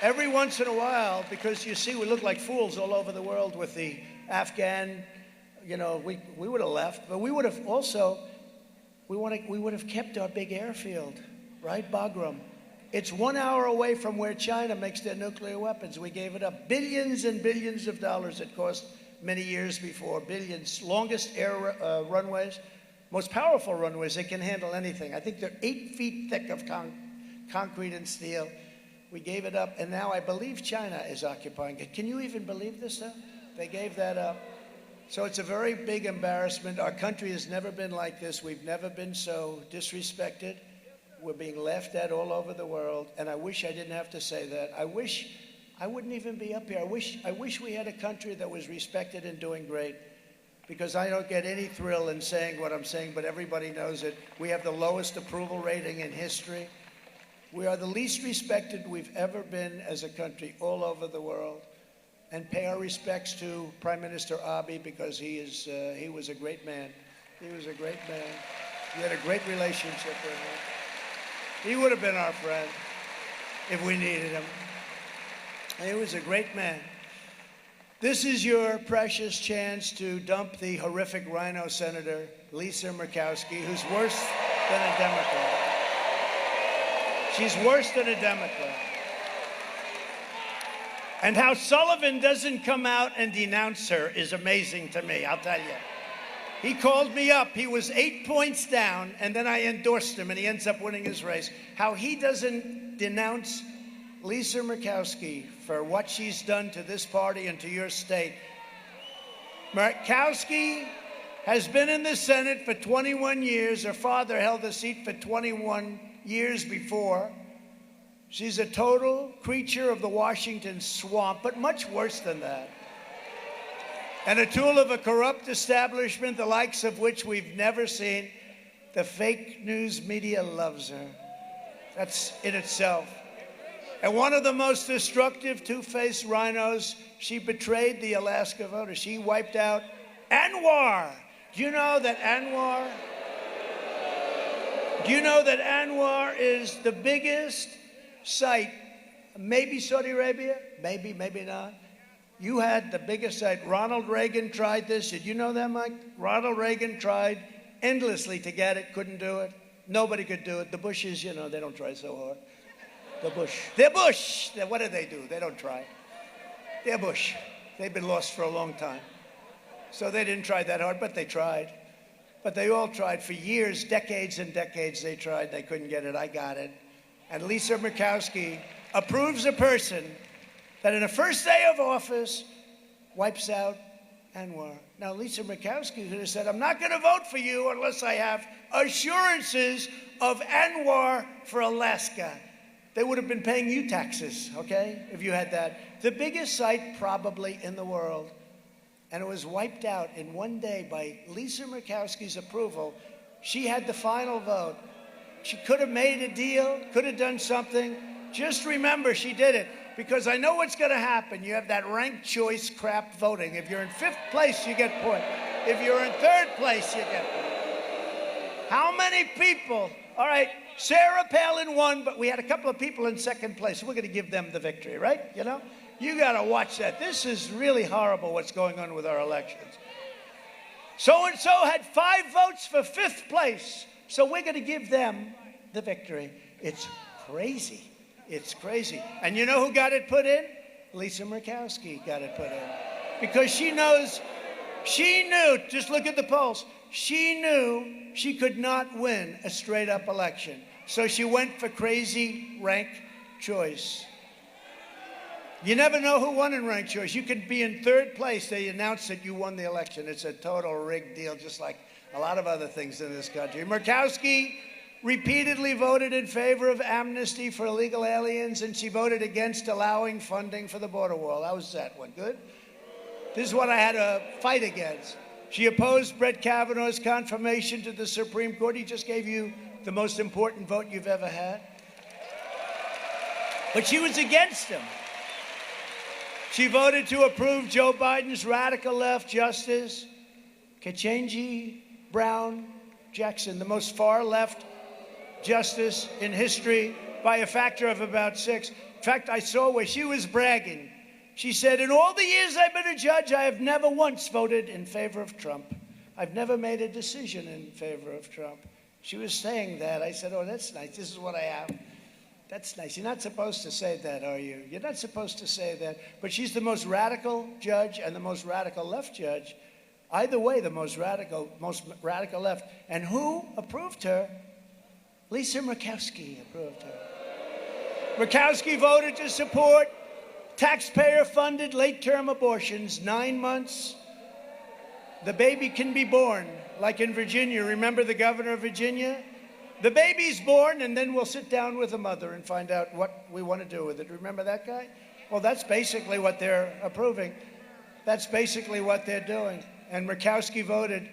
every once in a while, because you see we look like fools all over the world with the Afghan, you know, we would have left, but we would have also, we would have kept our big airfield, right, Bagram. It's 1 hour away from where China makes their nuclear weapons. We gave it up. Billions and billions of dollars it cost many years before. Billions. Longest air runways, most powerful runways. They can handle anything. I think they're 8 feet thick of concrete and steel. We gave it up, and now I believe China is occupying it. Can you even believe this stuff? They gave that up. So it's a very big embarrassment. Our country has never been like this. We've never been so disrespected. We're being laughed at all over the world, and I wish I didn't have to say that. I wish I wouldn't even be up here. I wish we had a country that was respected and doing great, because I don't get any thrill in saying what I'm saying, but everybody knows it. We have the lowest approval rating in history. We are the least respected we've ever been as a country all over the world. And pay our respects to Prime Minister Abiy, because he was a great man. He was a great man. We had a great relationship with him. He would have been our friend if we needed him. He was a great man. This is your precious chance to dump the horrific rhino senator, Lisa Murkowski, who's worse than a Democrat. She's worse than a Democrat. And how Sullivan doesn't come out and denounce her is amazing to me, I'll tell you. He called me up. He was 8 points down, and then I endorsed him, and he ends up winning his race. How he doesn't denounce Lisa Murkowski for what she's done to this party and to your state. Murkowski has been in the Senate for 21 years. Her father held the seat for 21 years before. She's a total creature of the Washington swamp, but much worse than that. And a tool of a corrupt establishment, the likes of which we've never seen. The fake news media loves her. That's in itself. And one of the most destructive two-faced rhinos, she betrayed the Alaska voters. She wiped out Anwar. Do you know that Anwar is the biggest site, maybe Saudi Arabia, maybe not. You had the biggest site. Ronald Reagan tried this. Did you know that, Mike? Ronald Reagan tried endlessly to get it, couldn't do it. Nobody could do it. The Bushes, you know, they don't try so hard. They're Bush. What do? They don't try. They're Bush. They've been lost for a long time. So they didn't try that hard, but they tried. But they all tried for years, decades and decades they tried. They couldn't get it. I got it. And Lisa Murkowski approves a person that in the first day of office wipes out Anwar. Now, Lisa Murkowski could have said, I'm not going to vote for you unless I have assurances of Anwar for Alaska. They would have been paying you taxes, okay, if you had that. The biggest site probably in the world. And it was wiped out in one day by Lisa Murkowski's approval. She had the final vote. She could have made a deal, could have done something. Just remember she did it, because I know what's going to happen. You have that ranked choice crap voting. If you're in 5th place, you get points. If you're in 3rd place, you get points. How many people? All right, Sarah Palin won, but we had a couple of people in 2nd place. So we're going to give them the victory, right? You know? You got to watch that. This is really horrible what's going on with our elections. So-and-so had 5 votes for 5th place. So we're going to give them the victory. It's crazy. It's crazy. And you know who got it put in? Lisa Murkowski got it put in. Because she knew, just look at the polls, she knew she could not win a straight-up election. So she went for crazy ranked choice. You never know who won in ranked choice. You could be in 3rd place. They announce that you won the election. It's a total rigged deal, just like a lot of other things in this country. Murkowski repeatedly voted in favor of amnesty for illegal aliens, and she voted against allowing funding for the border wall. How was that one? Good? This is what I had to fight against. She opposed Brett Kavanaugh's confirmation to the Supreme Court. He just gave you the most important vote you've ever had. But she was against him. She voted to approve Joe Biden's radical left justice, Ketanji Brown Jackson, the most far-left justice in history by a factor of about 6. In fact, I saw where she was bragging. She said, in all the years I've been a judge, I have never once voted in favor of Trump. I've never made a decision in favor of Trump. She was saying that. I said, oh, that's nice. This is what I have. That's nice. You're not supposed to say that, are you? You're not supposed to say that. But she's the most radical judge and the most radical left judge. Either way, the most radical left. And who approved her? Lisa Murkowski approved her. Murkowski voted to support taxpayer-funded late-term abortions. 9 months, the baby can be born, like in Virginia. Remember the governor of Virginia? The baby's born, and then we'll sit down with the mother and find out what we want to do with it. Remember that guy? Well, that's basically what they're approving. That's basically what they're doing. And Murkowski voted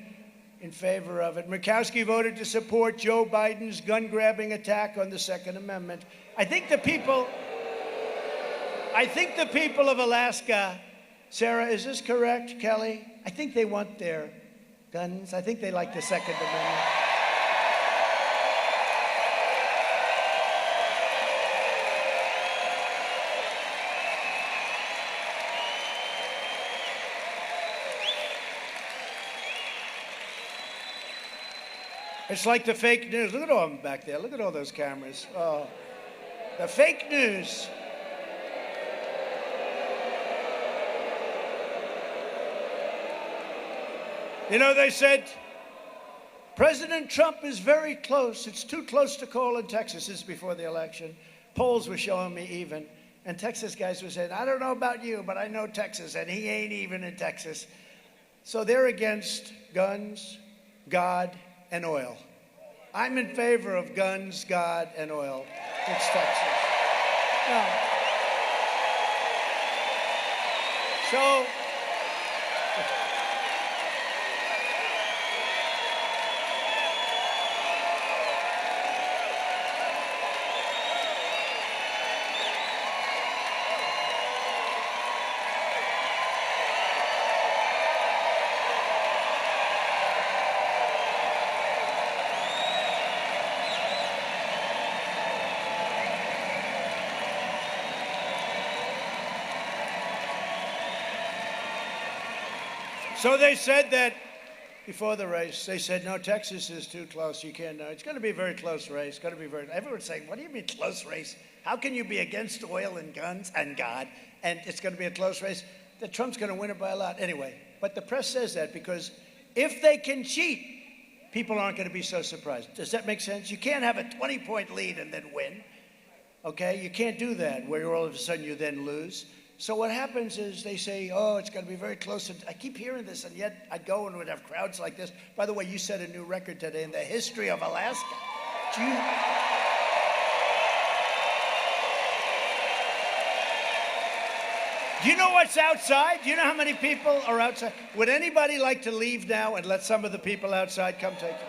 in favor of it. Murkowski voted to support Joe Biden's gun-grabbing attack on the Second Amendment. I think the people of Alaska, Sarah, is this correct, Kelly? I think they want their guns. I think they like the Second Amendment. It's like the fake news. Look at all of them back there. Look at all those cameras. Oh, the fake news. You know, they said President Trump is very close. It's too close to call in Texas. This is before the election. Polls were showing me even. And Texas guys were saying, I don't know about you, but I know Texas, and he ain't even in Texas. So they're against guns, God, and oil. I'm in favor of guns, God, and oil. It's Texas. Now, so So they said that before the race, they said, no, Texas is too close. You can't know. It's going to be a very close race. It's going to be very. Everyone's saying, what do you mean close race? How can you be against oil and guns and God, and it's going to be a close race? That Trump's going to win it by a lot. Anyway, but the press says that because if they can cheat, people aren't going to be so surprised. Does that make sense? You can't have a 20-point lead and then win. Okay? You can't do that where all of a sudden you then lose. So what happens is they say, oh, it's going to be very close. And I keep hearing this, and yet I'd go and would have crowds like this. By the way, you set a new record today in the history of Alaska. Do you know what's outside? Do you know how many people are outside? Would anybody like to leave now and let some of the people outside come take it?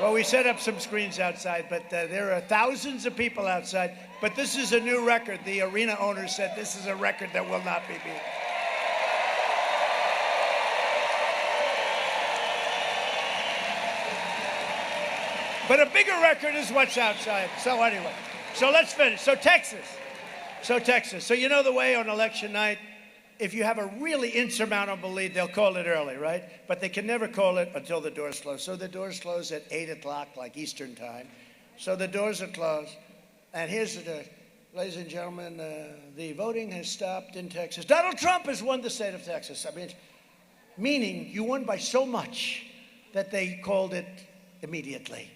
Well, we set up some screens outside, but there are thousands of people outside. But this is a new record. The arena owner said this is a record that will not be beat. But a bigger record is what's outside. So anyway, so let's finish. So Texas. So you know the way on election night, if you have a really insurmountable lead, they'll call it early, right? But they can never call it until the doors close. So the doors close at 8 o'clock, like Eastern time. So the doors are closed. And here's the, ladies and gentlemen, the voting has stopped in Texas. Donald Trump has won the state of Texas. I mean, meaning you won by so much that they called it immediately.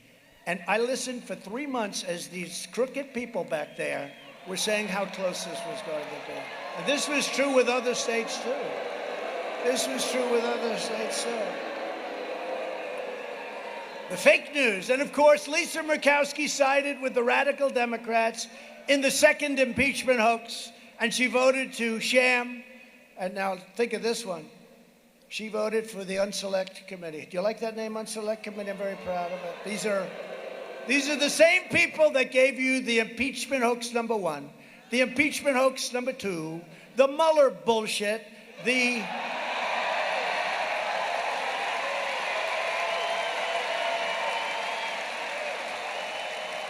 And I listened for 3 months as these crooked people back there were saying how close this was going to be. And this was true with other states, too. The fake news. And, of course, Lisa Murkowski sided with the radical Democrats in the second impeachment hoax, and she voted to sham. And now think of this one. She voted for the Unselect Committee. Do you like that name, Unselect Committee? I'm very proud of it. These are the same people that gave you the impeachment hoax number 1, the impeachment hoax number 2, the Mueller bullshit, the...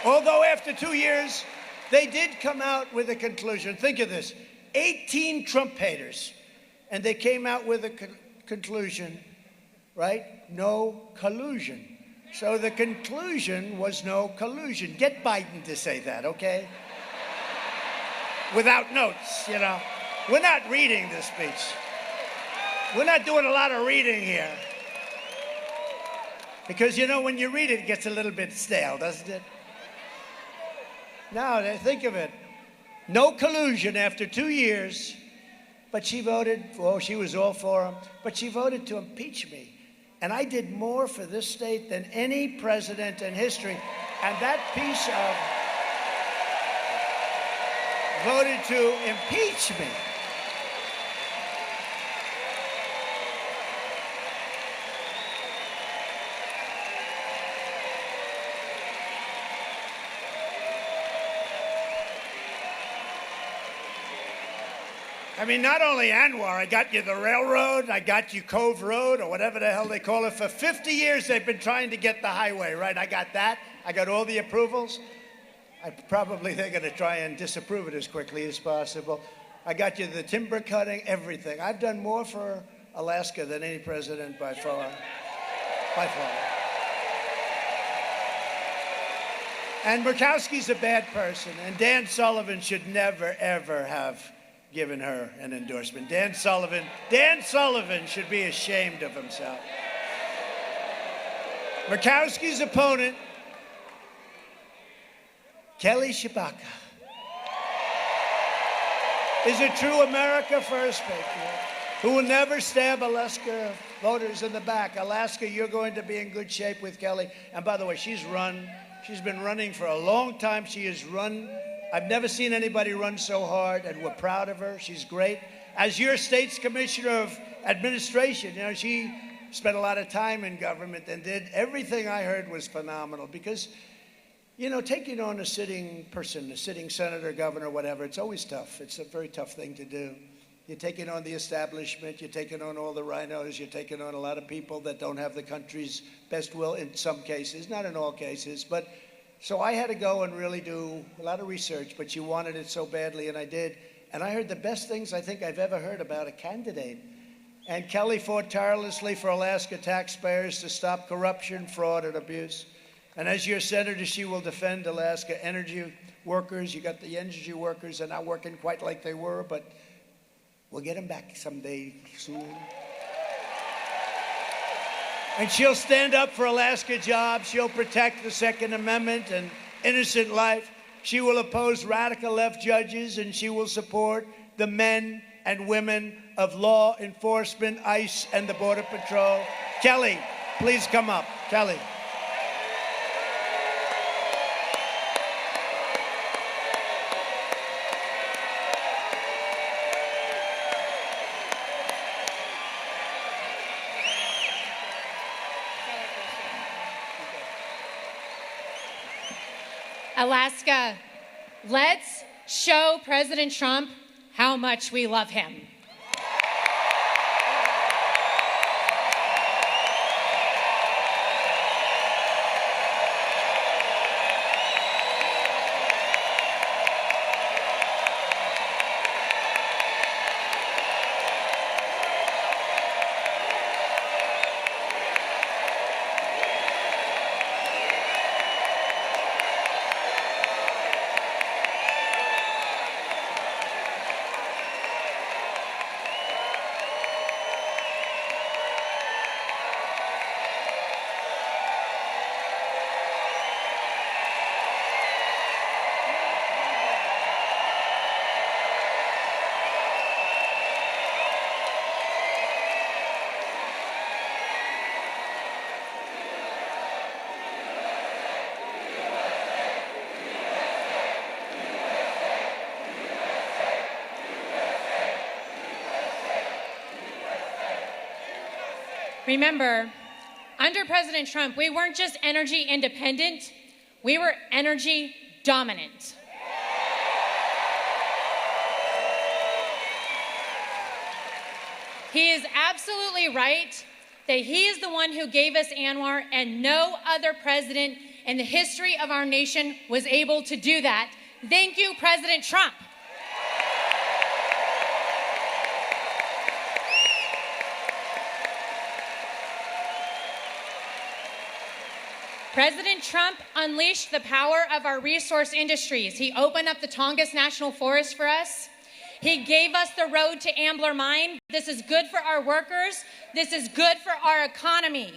Although after 2 years, they did come out with a conclusion. Think of this, 18 Trump haters, and they came out with a conclusion, right? No collusion. So the conclusion was no collusion. Get Biden to say that, okay? Without notes, you know. We're not reading this speech. We're not doing a lot of reading here. Because, you know, when you read it, it gets a little bit stale, doesn't it? Now, think of it. No collusion after 2 years, but she voted, well, she was all for him, but she voted to impeach me. And I did more for this state than any president in history. And that piece of voted to impeach me. I mean, not only Anwar, I got you the railroad, I got you Cove Road, or whatever the hell they call it. For 50 years, they've been trying to get the highway, right? I got that. I got all the approvals. They're going to try and disapprove it as quickly as possible. I got you the timber cutting, everything. I've done more for Alaska than any president by far. By far. And Murkowski's a bad person, and Dan Sullivan should never, ever have given her an endorsement. Dan Sullivan should be ashamed of himself. Murkowski's opponent, Kelly Tshibaka, is a true America First patriot who will never stab Alaska voters in the back. Alaska, you're going to be in good shape with Kelly. And by the way, she's been running for a long time. She has run. I've never seen anybody run so hard, and we're proud of her. She's great. As your state's commissioner of administration, you know, she spent a lot of time in government and did everything I heard was phenomenal because, you know, taking on a sitting person, a sitting senator, governor, whatever, it's always tough. It's a very tough thing to do. You're taking on the establishment, you're taking on all the rhinos, you're taking on a lot of people that don't have the country's best will in some cases, not in all cases. But so I had to go and really do a lot of research, but you wanted it so badly, and I did. And I heard the best things I think I've ever heard about a candidate. And Kelly fought tirelessly for Alaska taxpayers to stop corruption, fraud, and abuse. And as your senator, she will defend Alaska energy workers. You got the energy workers are not working quite like they were, but we'll get them back someday soon. And she'll stand up for Alaska jobs. She'll protect the Second Amendment and innocent life. She will oppose radical left judges, and she will support the men and women of law enforcement, ICE, and the Border Patrol. Kelly, please come up. Kelly. Alaska, let's show President Trump how much we love him. Remember, under President Trump, we weren't just energy independent, we were energy dominant. He is absolutely right that he is the one who gave us ANWR, and no other president in the history of our nation was able to do that. Thank you, President Trump. President Trump unleashed the power of our resource industries. He opened up the Tongass National Forest for us. He gave us the road to Ambler Mine. This is good for our workers. This is good for our economy.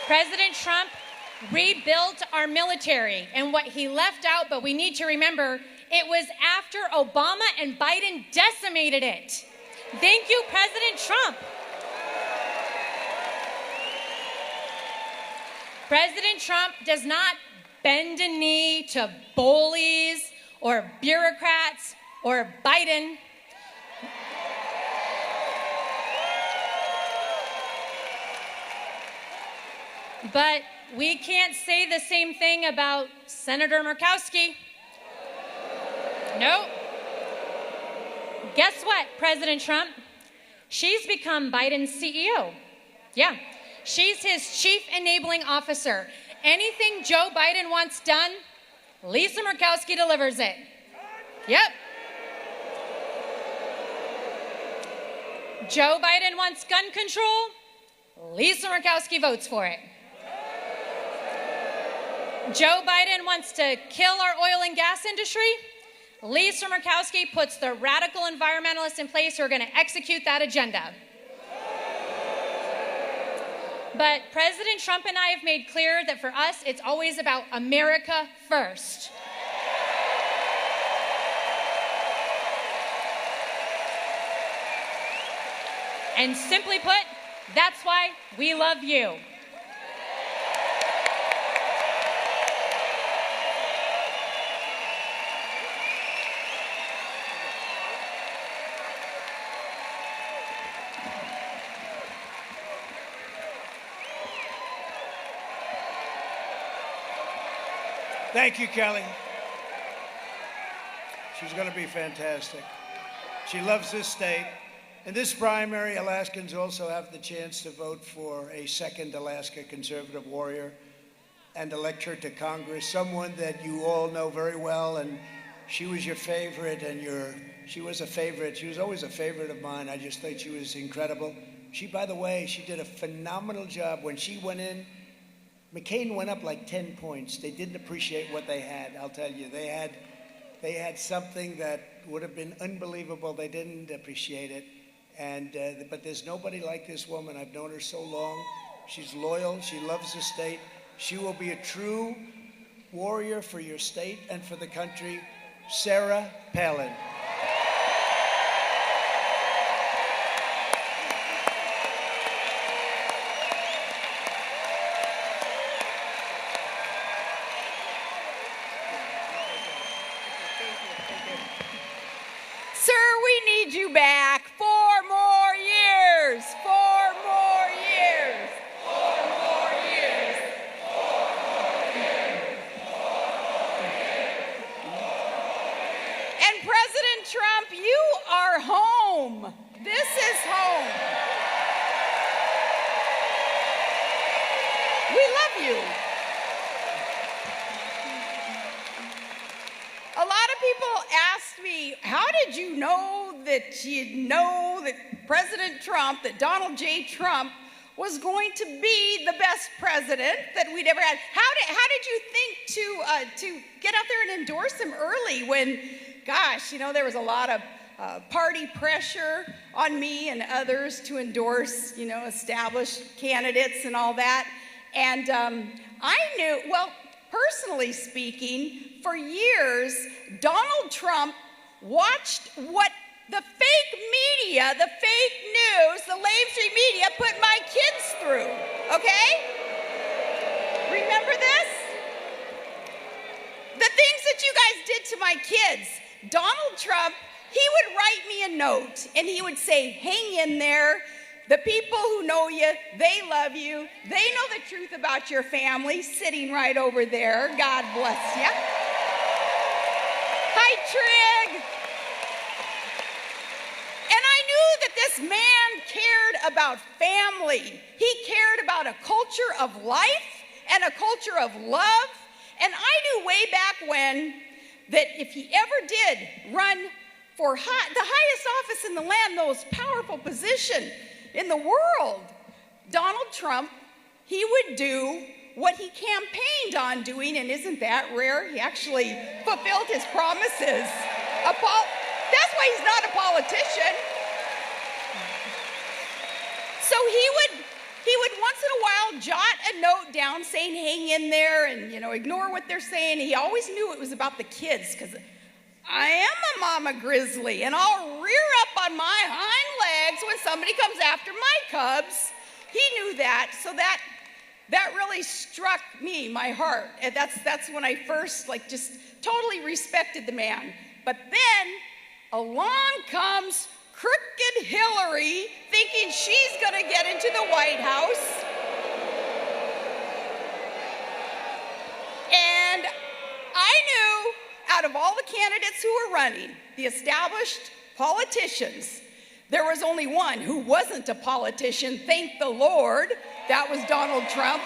President Trump rebuilt our military, and what he left out, but we need to remember, it was after Obama and Biden decimated it. Thank you, President Trump. President Trump does not bend a knee to bullies or bureaucrats or Biden. But we can't say the same thing about Senator Murkowski. Nope. Guess what, President Trump? She's become Biden's CEO. Yeah. She's his chief enabling officer. Anything Joe Biden wants done, Lisa Murkowski delivers it. Yep. Joe Biden wants gun control, Lisa Murkowski votes for it. Joe Biden wants to kill our oil and gas industry. Lisa Murkowski puts the radical environmentalists in place who are going to execute that agenda. But President Trump and I have made clear that for us, it's always about America first. And simply put, that's why we love you. Thank you, Kelly. She's going to be fantastic. She loves this state. In this primary, Alaskans also have the chance to vote for a second Alaska conservative warrior and elect her to Congress, someone that you all know very well, and she was your favorite, and she was a favorite. She was always a favorite of mine. I just thought she was incredible. She, by the way, she did a phenomenal job. When she went in, McCain went up like 10 points. They didn't appreciate what they had, I'll tell you. They had something that would have been unbelievable. They didn't appreciate it. But there's nobody like this woman. I've known her so long. She's loyal. She loves the state. She will be a true warrior for your state and for the country. Sarah Palin. Sir, we need you back. 4 more years. 4 more years. 4 more years. 4 more years. 4 more years. And President Trump, you are home. This is home. We love you. A lot of people ask me, how did you know that President Trump, that Donald J. Trump was going to be the best president that we'd ever had? How did you think to get out there and endorse him early when, gosh, there was a lot of party pressure on me and others to endorse, established candidates and all that. And I knew, well, personally speaking, for years, Donald Trump watched what the fake media, the fake news, the mainstream media put my kids through, okay? Remember this? The things that you guys did to my kids. Donald Trump, he would write me a note, and he would say, hang in there. The people who know you, they love you. They know the truth about your family, sitting right over there. God bless you. Hi, Trig. And I knew that this man cared about family. He cared about a culture of life and a culture of love. And I knew way back when that if he ever did run for the highest office in the land, the most powerful position in the world, Donald Trump, he would do what he campaigned on doing, and isn't that rare? He actually fulfilled his promises. That's why he's not a politician. So he would once in a while jot a note down saying, hang in there, and ignore what they're saying. He always knew it was about the kids, because I am a mama grizzly, and I'll rear up on my hind legs when somebody comes after my cubs. He knew that, so that really struck me, my heart. And that's when I first just totally respected the man. But then along comes crooked Hillary, thinking she's gonna get into the White House. And I knew out of all the candidates who were running, the established politicians, there was only one who wasn't a politician, thank the Lord. That was Donald Trump.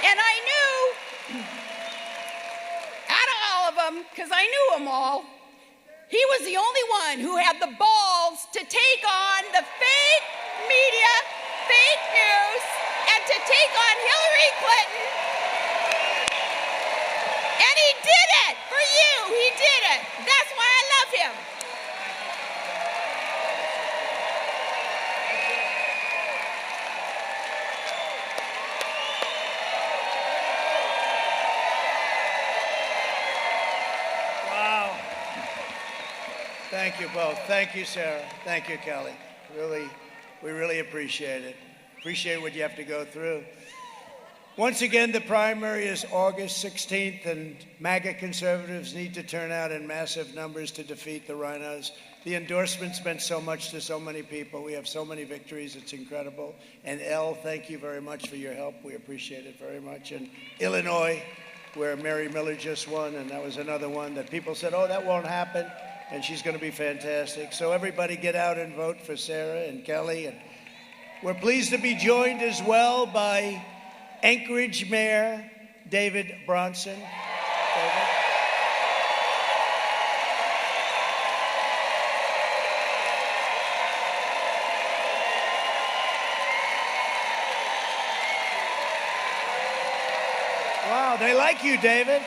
And I knew, out of all of them, because I knew them all, he was the only one who had the balls to take on the fake media, fake news, and to take on Hillary Clinton. And he did it for you. He did it. That's why I love him. Wow. Thank you both. Thank you, Sarah. Thank you, Kelly. We really appreciate it. Appreciate what you have to go through. Once again, the primary is August 16th, and MAGA conservatives need to turn out in massive numbers to defeat the rhinos. The endorsements meant so much to so many people. We have so many victories. It's incredible. And Elle, thank you very much for your help. We appreciate it very much. And Illinois, where Mary Miller just won, and that was another one that people said, oh, that won't happen, and she's going to be fantastic. So everybody get out and vote for Sarah and Kelly. And we're pleased to be joined as well by Anchorage Mayor David Bronson. David. Wow, they like you, David.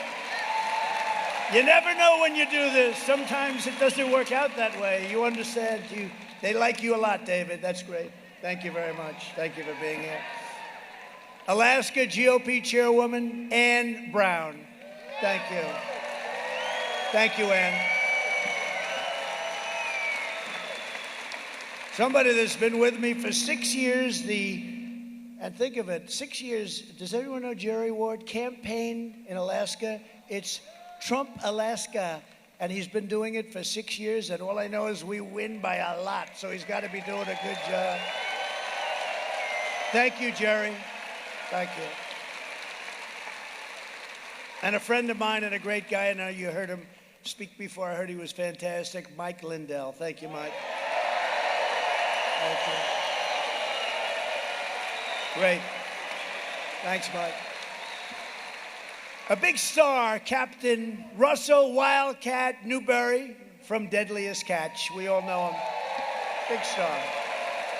You never know when you do this. Sometimes it doesn't work out that way. You understand. They like you a lot, David. That's great. Thank you very much. Thank you for being here. Alaska GOP Chairwoman Ann Brown. Thank you. Thank you, Ann. Somebody that's been with me for 6 years, and think of it, 6 years, does everyone know Jerry Ward? Campaign in Alaska. It's Trump Alaska, and he's been doing it for 6 years, and all I know is we win by a lot, so he's got to be doing a good job. Thank you, Jerry. Thank you. And a friend of mine and a great guy, I know you heard him speak before. I heard he was fantastic. Mike Lindell. Thank you, Mike. Thank you. Great. Thanks, Mike. A big star, Captain Russell Wildcat Newberry from Deadliest Catch. We all know him. Big star.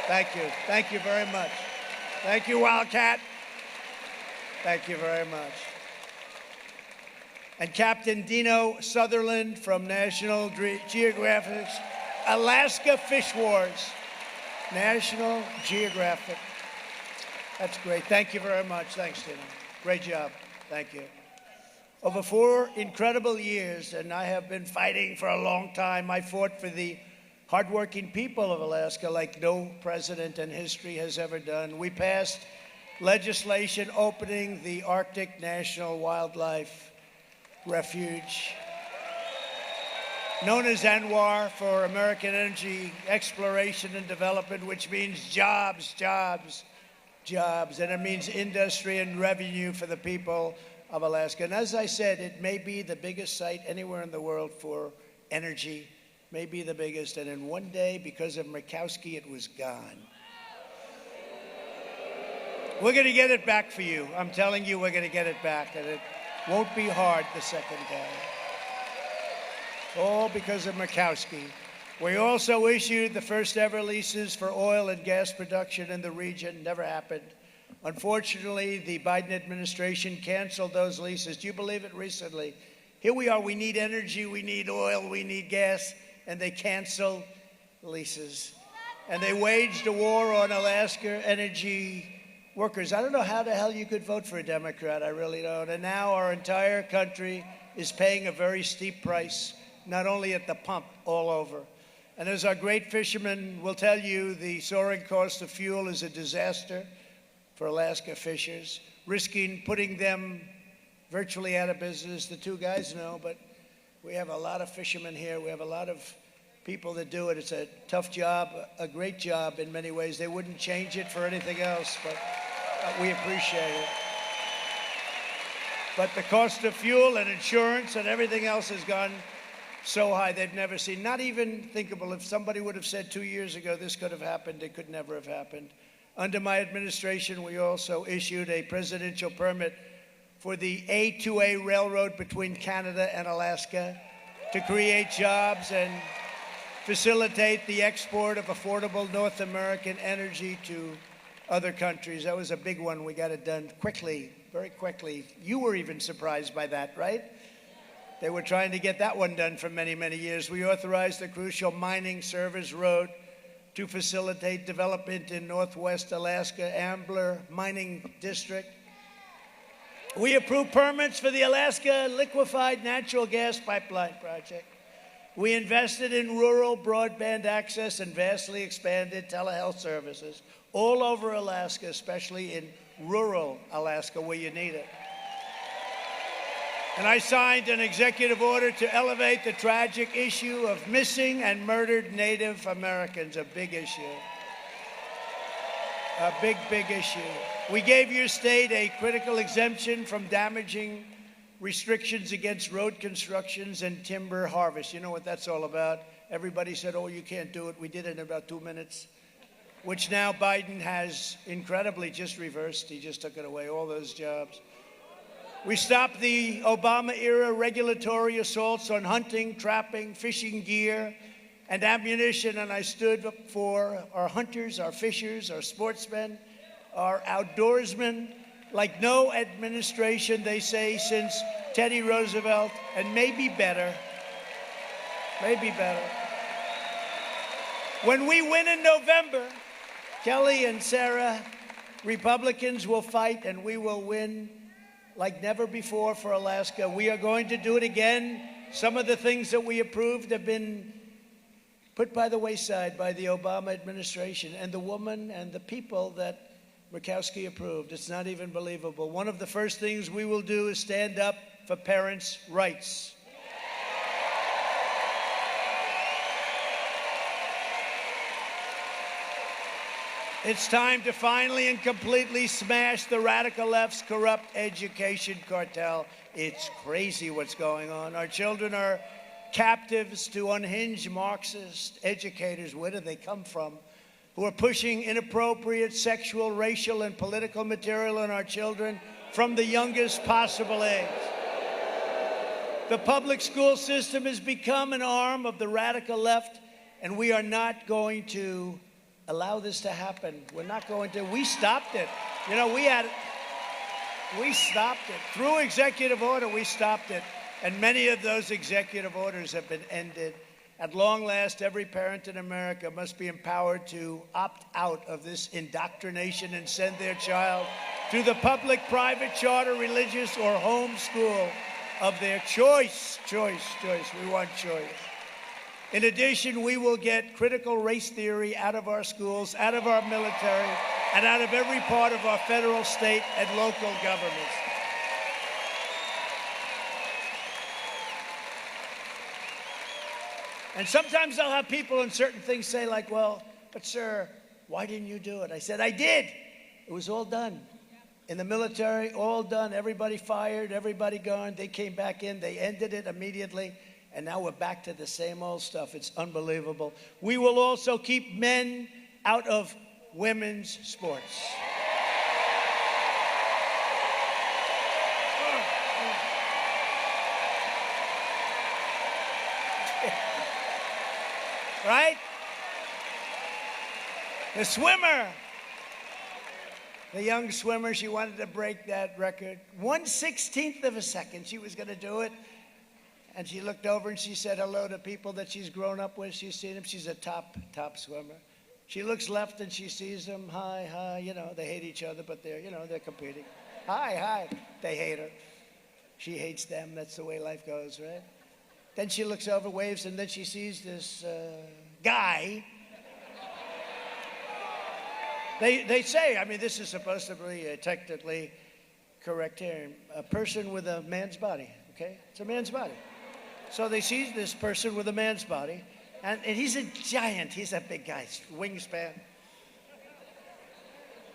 Thank you. Thank you very much. Thank you, Wildcat. Thank you very much. And Captain Dino Sutherland from National Geographic's Alaska Fish Wars. National Geographic. That's great. Thank you very much. Thanks, Dino. Great job. Thank you. Over 4 incredible years, and I have been fighting for a long time. I fought for the hardworking people of Alaska like no president in history has ever done. We passed legislation opening the Arctic National Wildlife Refuge, known as ANWR for American Energy Exploration and Development, which means jobs, jobs, jobs, and it means industry and revenue for the people of Alaska. And as I said, it may be the biggest site anywhere in the world for energy, may be the biggest, and in one day, because of Murkowski, it was gone. We're going to get it back for you. I'm telling you, we're going to get it back, and it won't be hard the second day. All because of Murkowski. We also issued the first ever leases for oil and gas production in the region. Never happened. Unfortunately, the Biden administration canceled those leases. Do you believe it? Recently. Here we are. We need energy. We need oil. We need gas. And they canceled leases. And they waged a war on Alaska energy workers. I don't know how the hell you could vote for a Democrat. I really don't. And now our entire country is paying a very steep price, not only at the pump, all over. And as our great fishermen will tell you, the soaring cost of fuel is a disaster for Alaska fishers, risking putting them virtually out of business. The two guys know, but we have a lot of fishermen here. We have a lot of people that do it. It's a tough job, a great job in many ways. They wouldn't change it for anything else, but we appreciate it. But the cost of fuel and insurance and everything else has gone so high they've never seen. Not even thinkable. If somebody would have said 2 years ago this could have happened, it could never have happened. Under my administration, we also issued a presidential permit for the A2A railroad between Canada and Alaska to create jobs. And facilitate the export of affordable North American energy to other countries. That was a big one. We got it done quickly, very quickly. You were even surprised by that, right? They were trying to get that one done for many, many years. We authorized the crucial mining service road to facilitate development in Northwest Alaska Ambler Mining District. We approved permits for the Alaska Liquefied Natural Gas Pipeline project. We invested in rural broadband access and vastly expanded telehealth services all over Alaska, especially in rural Alaska where you need it. And I signed an executive order to elevate the tragic issue of missing and murdered Native Americans, a big issue. A big, big issue. We gave your state a critical exemption from damaging restrictions against road constructions and timber harvest. You know what that's all about. Everybody said, oh, you can't do it. We did it in about 2 minutes, which now Biden has incredibly just reversed. He just took it away, all those jobs. We stopped the Obama-era regulatory assaults on hunting, trapping, fishing gear, and ammunition, and I stood up for our hunters, our fishers, our sportsmen, our outdoorsmen, like no administration, they say, since Teddy Roosevelt, and maybe better. Maybe better. When we win in November, Kelly and Sarah, Republicans will fight, and we will win like never before for Alaska. We are going to do it again. Some of the things that we approved have been put by the wayside by the Obama administration and the woman and the people that Murkowski approved. It's not even believable. One of the first things we will do is stand up for parents' rights. It's time to finally and completely smash the radical left's corrupt education cartel. It's crazy what's going on. Our children are captives to unhinged Marxist educators. Where do they come from? Who are pushing inappropriate sexual, racial, and political material on our children from the youngest possible age. The public school system has become an arm of the radical left, and we are not going to allow this to happen. We're not going to. We stopped it. You know, we stopped it. Through executive order, we stopped it. And many of those executive orders have been ended. At long last, every parent in America must be empowered to opt out of this indoctrination and send their child to the public, private, charter, religious, or home school of their choice. Choice. We want choice. In addition, we will get critical race theory out of our schools, out of our military, and out of every part of our federal, state, and local governments. And sometimes I'll have people on certain things say like, well, but sir, why didn't you do it? I said, I did. It was all done. In the military, all done. Everybody fired, everybody gone. They came back in. They ended it immediately. And now we're back to the same old stuff. It's unbelievable. We will also keep men out of women's sports. Right? The swimmer, the young swimmer, she wanted to break that record. 1/16th of a second, she was going to do it. And she looked over and she said hello to people that she's grown up with. She's seen them. She's a top swimmer. She looks left and she sees them. Hi. You know, they hate each other, but they're competing. Hi. They hate her. She hates them. That's the way life goes, right? Then she looks over, waves, and then she sees this guy. They say, I mean, this is supposed to be a technically correct term, a person with a man's body, okay? It's a man's body. So they see this person with a man's body, and he's a giant. He's a big guy, wingspan.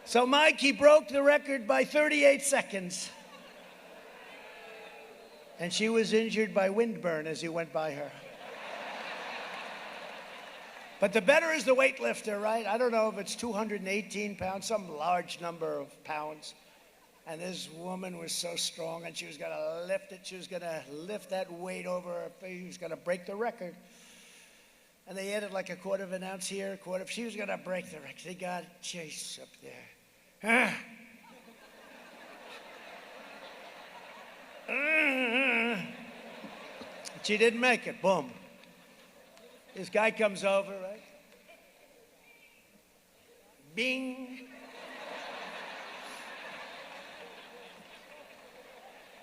So Mike, he broke the record by 38 seconds. And she was injured by windburn as he went by her. But the better is the weightlifter, right? I don't know if it's 218 pounds, some large number of pounds. And this woman was so strong, and she was going to lift it. She was going to lift that weight over her face. She was going to break the record. And they added like a quarter of an ounce here, a quarter. She was going to break the record. They got Chase up there. She didn't make it. Boom. This guy comes over, right? Bing.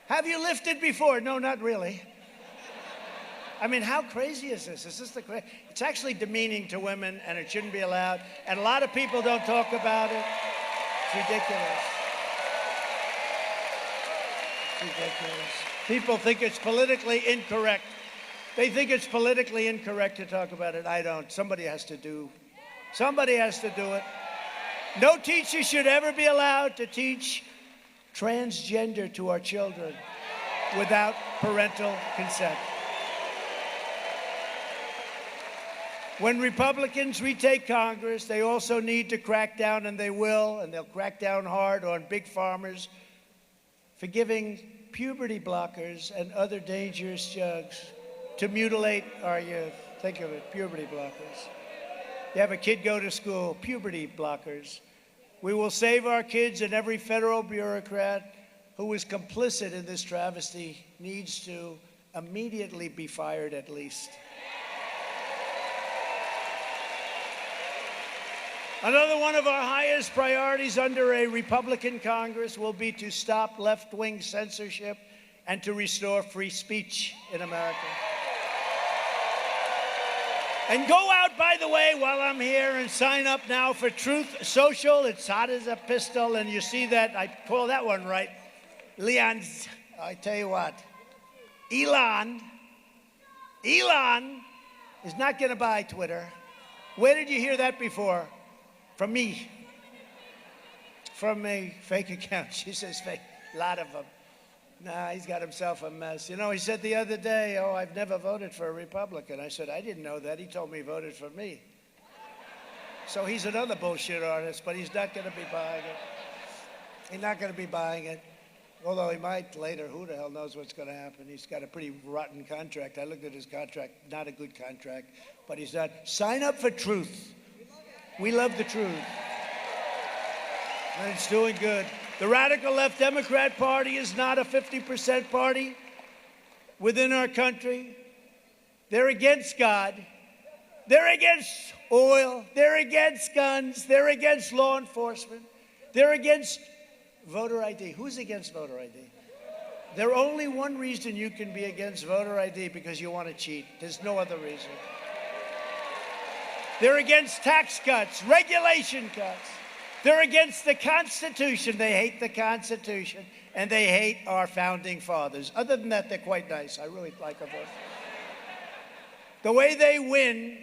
Have you lifted before? No, not really. I mean, how crazy is this? Is this it's actually demeaning to women, and it shouldn't be allowed. And a lot of people don't talk about it. It's ridiculous. It's ridiculous. People think it's politically incorrect. They think it's politically incorrect to talk about it. I don't. Somebody has to do it. No teacher should ever be allowed to teach transgender to our children without parental consent. When Republicans retake Congress, they also need to crack down, and they will, and they'll crack down hard on big farmers for giving puberty blockers and other dangerous drugs to mutilate our youth. Think of it, puberty blockers. You have a kid go to school, puberty blockers. We will save our kids, and every federal bureaucrat who is complicit in this travesty needs to immediately be fired at least. Another one of our highest priorities under a Republican Congress will be to stop left-wing censorship and to restore free speech in America. And go out, by the way, while I'm here, and sign up now for Truth Social. It's hot as a pistol, and you see that. I call that one right. Leon's, I tell you what, Elon is not going to buy Twitter. Where did you hear that before? From me. From a fake account. She says fake. A lot of them. Nah, he's got himself a mess. You know, he said the other day, oh, I've never voted for a Republican. I said, I didn't know that. He told me he voted for me. So he's another bullshit artist, but he's not going to be buying it. He's not going to be buying it. Although he might later. Who the hell knows what's going to happen? He's got a pretty rotten contract. I looked at his contract. Not a good contract. But he's not. Sign up for Truth. We love the truth. And it's doing good. The radical left Democrat Party is not a 50% party within our country. They're against God. They're against oil. They're against guns. They're against law enforcement. They're against voter ID. Who's against voter ID? There's only one reason you can be against voter ID, because you want to cheat. There's no other reason. They're against tax cuts, regulation cuts. They're against the Constitution. They hate the Constitution, and they hate our founding fathers. Other than that, they're quite nice. I really like them both. The way they win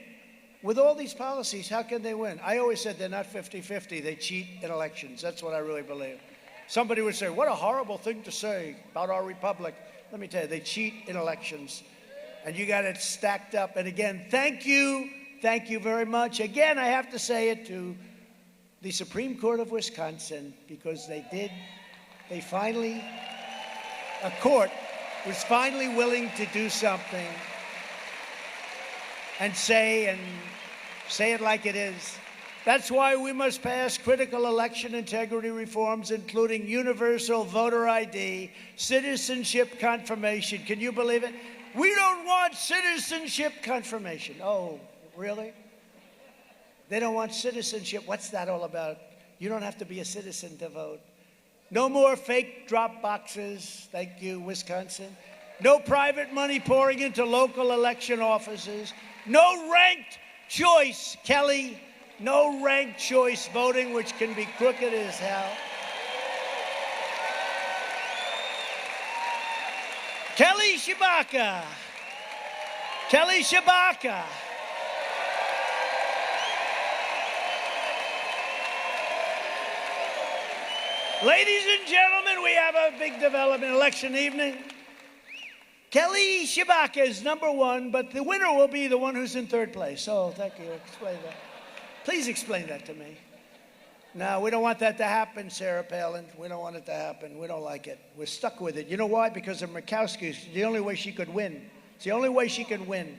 with all these policies, how can they win? I always said they're not 50-50. They cheat in elections. That's what I really believe. Somebody would say, what a horrible thing to say about our republic. Let me tell you, they cheat in elections, and you got it stacked up. And again, thank you very much. Again, I have to say it to the Supreme Court of Wisconsin, because a court was finally willing to do something and say it like it is. That's why we must pass critical election integrity reforms, including universal voter ID, citizenship confirmation. Can you believe it? We don't want citizenship confirmation. Oh, really? They don't want citizenship. What's that all about? You don't have to be a citizen to vote. No more fake drop boxes. Thank you, Wisconsin. No private money pouring into local election offices. No ranked choice, Kelly. No ranked choice voting, which can be crooked as hell. Kelly Shabaka. Kelly Shabaka. Ladies and gentlemen, we have a big development election evening. Kelly Shabaka is number one, but the winner will be the one who's in third place. Oh, thank you. Explain that. Please explain that to me. No, we don't want that to happen, Sarah Palin. We don't want it to happen. We don't like it. We're stuck with it. You know why? Because of Murkowski. It's the only way she could win. It's the only way she can win.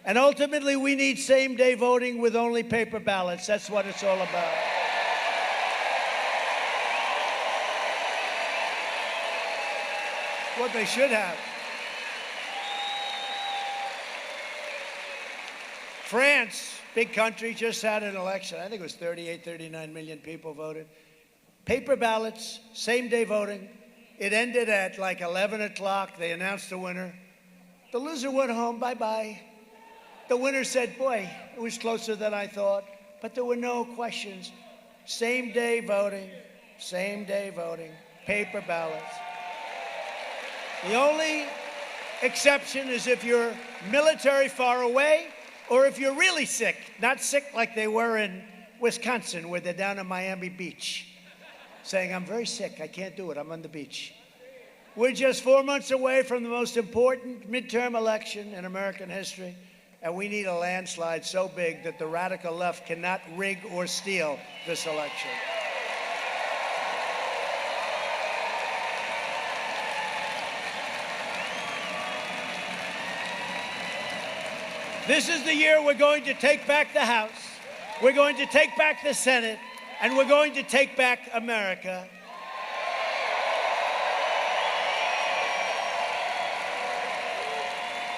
And ultimately, we need same-day voting with only paper ballots. That's what it's all about. What they should have. France, big country, just had an election. I think it was 38, 39 million people voted. Paper ballots, same-day voting. It ended at like 11 o'clock. They announced the winner. The loser went home, bye-bye. The winner said, boy, it was closer than I thought. But there were no questions. Same-day voting, paper ballots. The only exception is if you're military far away or if you're really sick. Not sick like they were in Wisconsin, where they're down at Miami Beach, saying, I'm very sick, I can't do it, I'm on the beach. We're just 4 months away from the most important midterm election in American history, and we need a landslide so big that the radical left cannot rig or steal this election. This is the year we're going to take back the House, we're going to take back the Senate, and we're going to take back America.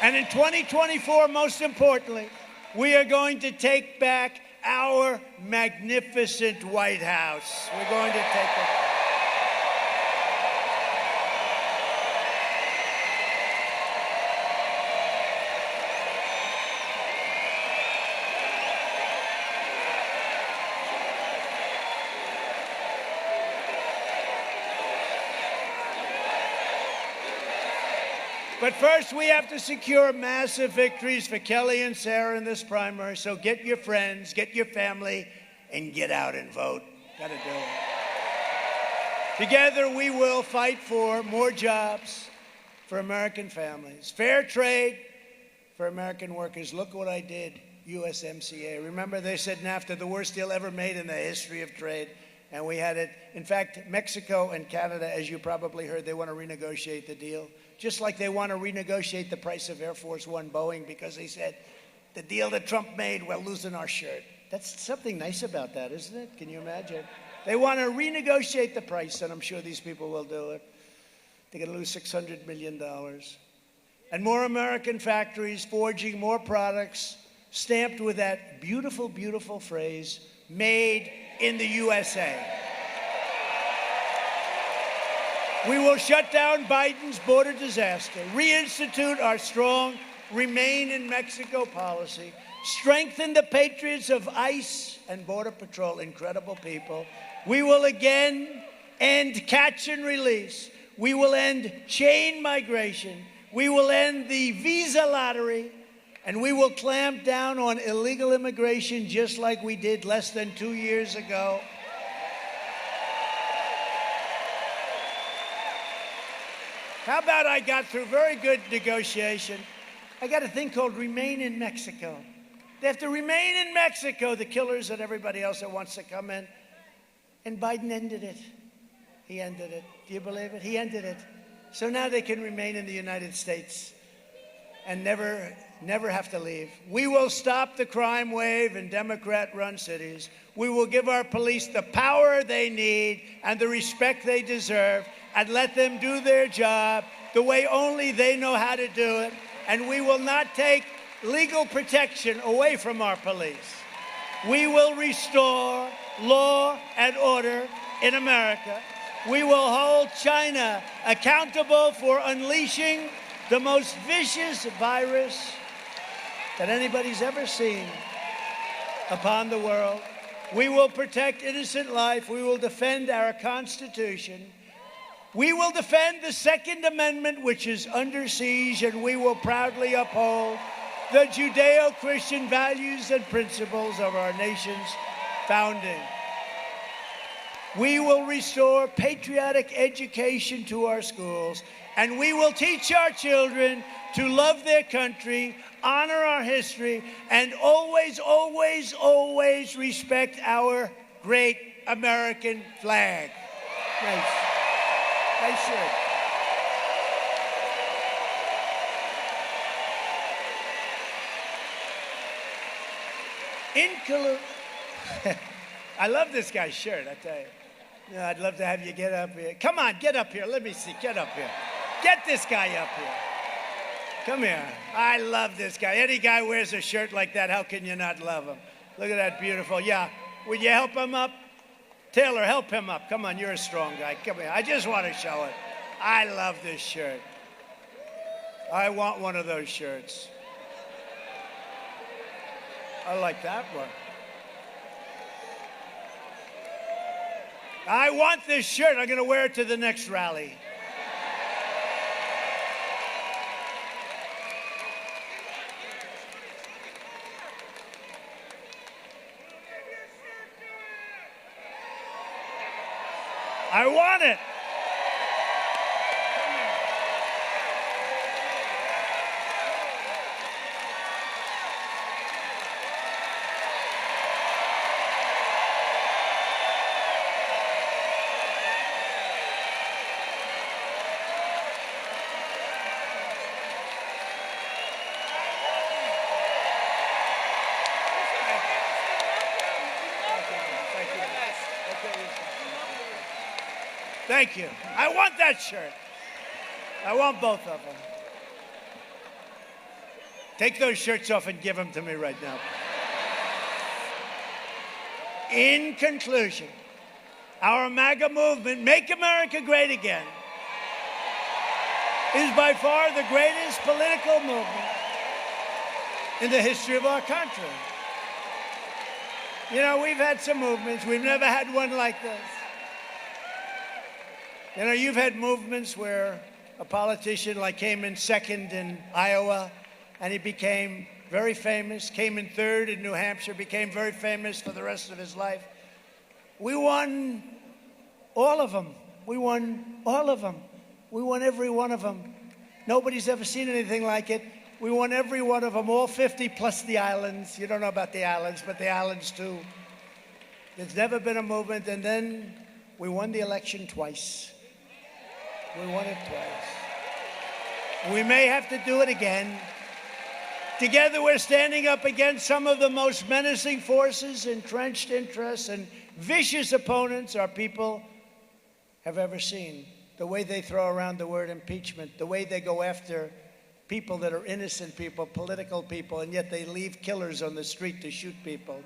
And in 2024, most importantly, we are going to take back our magnificent White House. We're going to take it back. But first, we have to secure massive victories for Kelly and Sarah in this primary. So get your friends, get your family, and get out and vote. Got to do it. Together, we will fight for more jobs for American families, fair trade for American workers. Look what I did, USMCA. Remember, they said NAFTA, the worst deal ever made in the history of trade. And we had it. In fact, Mexico and Canada, as you probably heard, they want to renegotiate the deal. Just like they want to renegotiate the price of Air Force One Boeing because they said, the deal that Trump made, we're losing our shirt. That's something nice about that, isn't it? Can you imagine? They want to renegotiate the price, and I'm sure these people will do it. They're going to lose $600 million. And more American factories forging more products stamped with that beautiful, beautiful phrase, made in the USA. We will shut down Biden's border disaster, reinstitute our strong Remain in Mexico policy, strengthen the patriots of ICE and Border Patrol, incredible people. We will again end catch and release. We will end chain migration. We will end the visa lottery. And we will clamp down on illegal immigration just like we did less than 2 years ago. How about I got through very good negotiation? I got a thing called Remain in Mexico. They have to remain in Mexico, the killers and everybody else that wants to come in. And Biden ended it. He ended it. Do you believe it? He ended it. So now they can remain in the United States and never have to leave. We will stop the crime wave in Democrat-run cities. We will give our police the power they need and the respect they deserve and let them do their job the way only they know how to do it. And we will not take legal protection away from our police. We will restore law and order in America. We will hold China accountable for unleashing the most vicious virus that anybody's ever seen upon the world. We will protect innocent life. We will defend our Constitution. We will defend the Second Amendment, which is under siege, and we will proudly uphold the Judeo-Christian values and principles of our nation's founding. We will restore patriotic education to our schools, and we will teach our children to love their country, honor our history, and always, always, always respect our great American flag. Nice. Nice shirt. I love this guy's shirt, I tell you. Yeah, I'd love to have you get up here. Come on, get up here. Let me see. Get up here. Get this guy up here. Come here. I love this guy. Any guy wears a shirt like that, how can you not love him? Look at that beautiful. Yeah. Would you help him up? Taylor, help him up. Come on, you're a strong guy. Come here. I just want to show it. I love this shirt. I want one of those shirts. I like that one. I want this shirt. I'm going to wear it to the next rally. I want it. Thank you. I want that shirt. I want both of them. Take those shirts off and give them to me right now. In conclusion, our MAGA movement, Make America Great Again, is by far the greatest political movement in the history of our country. You know, we've had some movements. We've never had one like this. You know, you've had movements where a politician like came in second in Iowa, and he became very famous, came in third in New Hampshire, became very famous for the rest of his life. We won all of them. We won all of them. We won every one of them. Nobody's ever seen anything like it. We won every one of them, all 50 plus the islands. You don't know about the islands, but the islands too. There's never been a movement, and then we won the election twice. We won it twice. We may have to do it again. Together, we're standing up against some of the most menacing forces, entrenched interests, and vicious opponents our people have ever seen. The way they throw around the word impeachment, the way they go after people that are innocent people, political people, and yet they leave killers on the street to shoot people.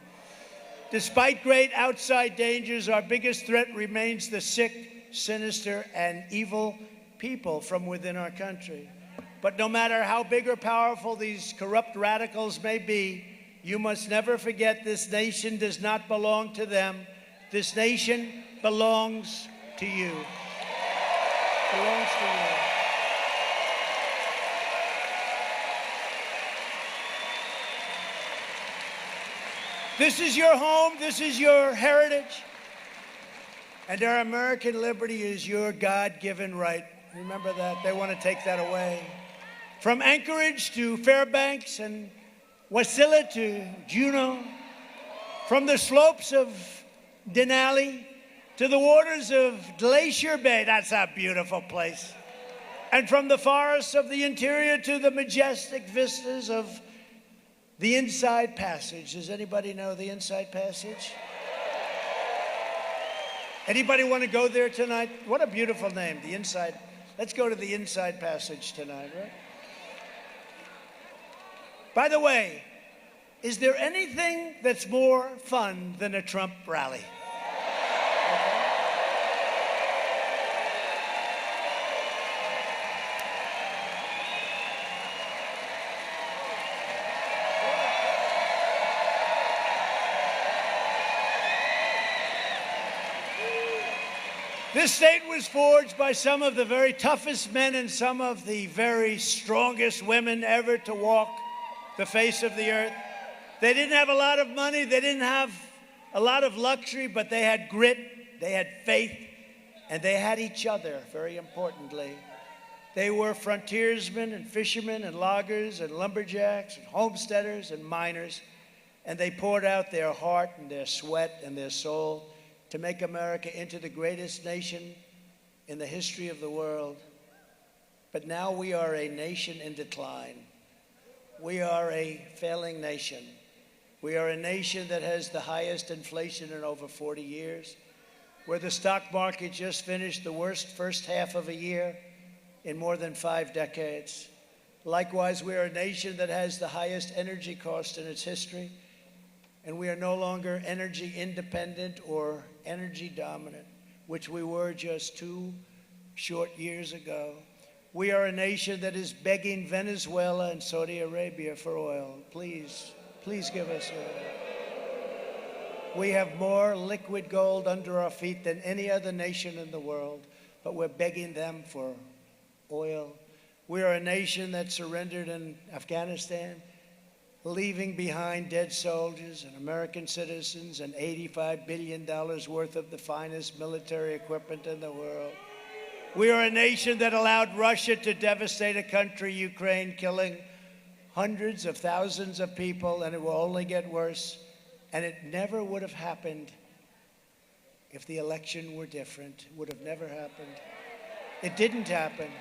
Despite great outside dangers, our biggest threat remains the sick, sinister, and evil people from within our country. But no matter how big or powerful these corrupt radicals may be, you must never forget this nation does not belong to them. This nation belongs to you. Belongs to you. This is your home. This is your heritage. And our American liberty is your God-given right. Remember that. They want to take that away. From Anchorage to Fairbanks and Wasilla to Juneau, from the slopes of Denali to the waters of Glacier Bay, that's a beautiful place, and from the forests of the interior to the majestic vistas of the Inside Passage. Does anybody know the Inside Passage? Anybody want to go there tonight? What a beautiful name, the Inside. Let's go to the Inside Passage tonight, right? By the way, is there anything that's more fun than a Trump rally? This state was forged by some of the very toughest men and some of the very strongest women ever to walk the face of the earth. They didn't have a lot of money, they didn't have a lot of luxury, but they had grit, they had faith, and they had each other, very importantly. They were frontiersmen and fishermen and loggers and lumberjacks and homesteaders and miners, and they poured out their heart and their sweat and their soul to make America into the greatest nation in the history of the world. But now we are a nation in decline. We are a failing nation. We are a nation that has the highest inflation in over 40 years, where the stock market just finished the worst first half of a year in more than 5 decades. Likewise, we are a nation that has the highest energy cost in its history, and we are no longer energy independent or energy dominant, which we were just 2 short years ago. We are a nation that is begging Venezuela and Saudi Arabia for oil. Please, please give us oil. We have more liquid gold under our feet than any other nation in the world, but we're begging them for oil. We are a nation that surrendered in Afghanistan, leaving behind dead soldiers and American citizens and $85 billion worth of the finest military equipment in the world. We are a nation that allowed Russia to devastate a country, Ukraine, killing hundreds of thousands of people, and it will only get worse. And it never would have happened if the election were different. It would have never happened. It didn't happen.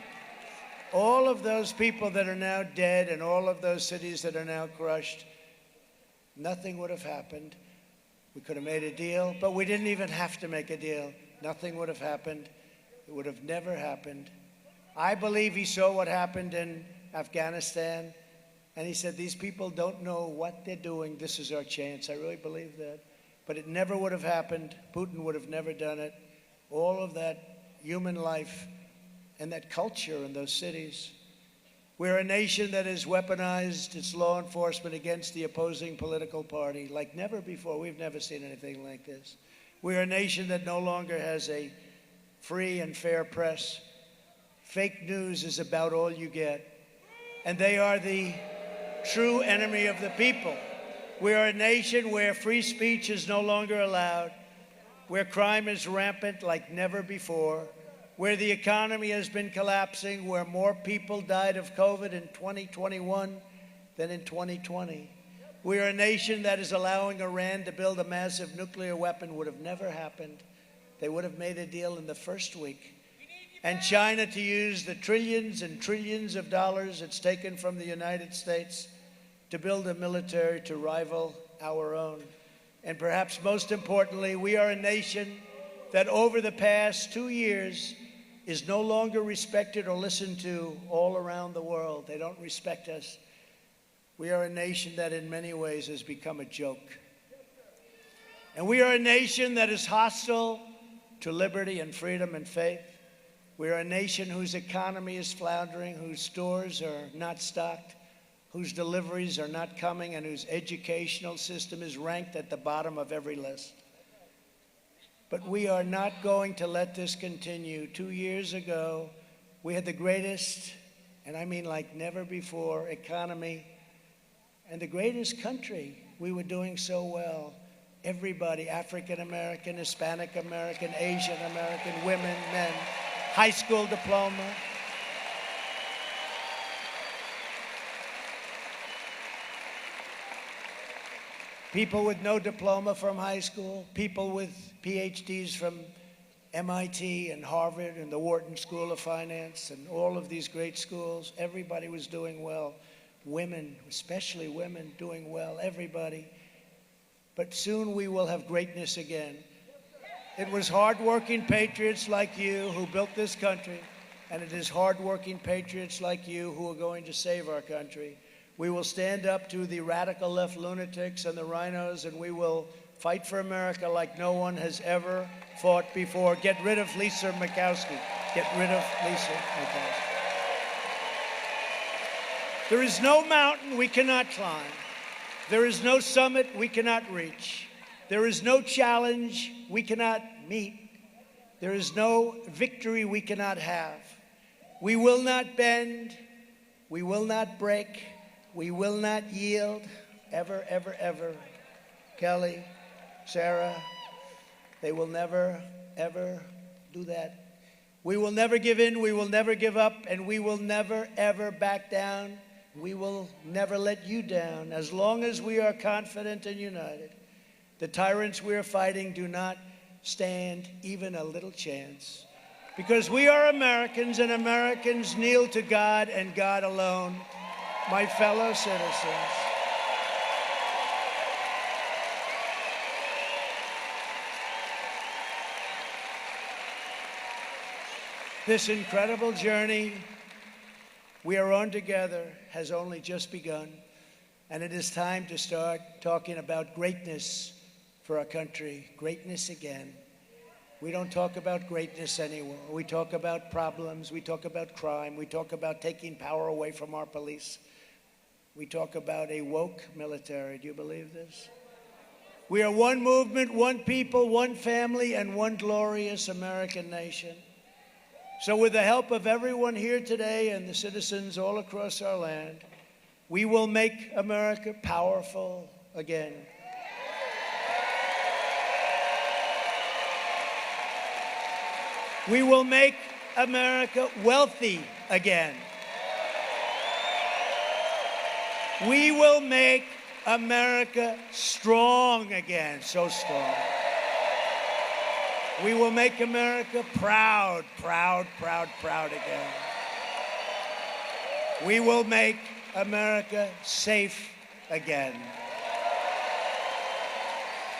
All of those people that are now dead and all of those cities that are now crushed, nothing would have happened. We could have made a deal, but we didn't even have to make a deal. Nothing would have happened. It would have never happened. I believe he saw what happened in Afghanistan, and he said, these people don't know what they're doing. This is our chance. I really believe that. But it never would have happened. Putin would have never done it. All of that human life and that culture in those cities. We're a nation that has weaponized its law enforcement against the opposing political party like never before. We've never seen anything like this. We're a nation that no longer has a free and fair press. Fake news is about all you get. And they are the true enemy of the people. We are a nation where free speech is no longer allowed, where crime is rampant like never before, where the economy has been collapsing, where more people died of COVID in 2021 than in 2020. We are a nation that is allowing Iran to build a massive nuclear weapon. Would have never happened. They would have made a deal in the first week. And China to use the trillions and trillions of dollars it's taken from the United States to build a military to rival our own. And perhaps most importantly, we are a nation that over the past 2 years is no longer respected or listened to all around the world. They don't respect us. We are a nation that in many ways has become a joke. And we are a nation that is hostile to liberty and freedom and faith. We are a nation whose economy is floundering, whose stores are not stocked, whose deliveries are not coming, and whose educational system is ranked at the bottom of every list. But we are not going to let this continue. 2 years ago, we had the greatest, and I mean like never before, economy and the greatest country. We were doing so well. Everybody, African American, Hispanic American, Asian American, women, men, high school diploma. People with no diploma from high school, people with PhDs from MIT and Harvard and the Wharton School of Finance and all of these great schools. Everybody was doing well. Women, especially women, doing well, everybody. But soon we will have greatness again. It was hardworking patriots like you who built this country, and it is hardworking patriots like you who are going to save our country. We will stand up to the radical left lunatics and the rhinos, and we will fight for America like no one has ever fought before. Get rid of Lisa Murkowski. Get rid of Lisa Murkowski. There is no mountain we cannot climb. There is no summit we cannot reach. There is no challenge we cannot meet. There is no victory we cannot have. We will not bend. We will not break. We will not yield. Ever, ever, ever. Kelly, Sarah, they will never, ever do that. We will never give in. We will never give up. And we will never, ever back down. We will never let you down as long as we are confident and united. The tyrants we are fighting do not stand even a little chance. Because we are Americans, and Americans kneel to God and God alone. My fellow citizens, This incredible journey we are on together has only just begun, and it is time to start talking about greatness for our country, greatness again. We don't talk about greatness anymore. We talk about problems, we talk about crime, we talk about taking power away from our police. We talk about a woke military. Do you believe this? We are one movement, one people, one family, and one glorious American nation. So with the help of everyone here today and the citizens all across our land, we will make America powerful again. We will make America wealthy again. We will make America strong again, so strong. We will make America proud, proud, proud, proud again. We will make America safe again.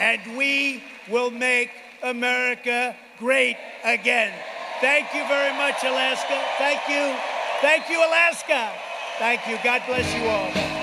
And we will make America great again. Thank you very much, Alaska. Thank you. Thank you, Alaska. Thank you. God bless you all.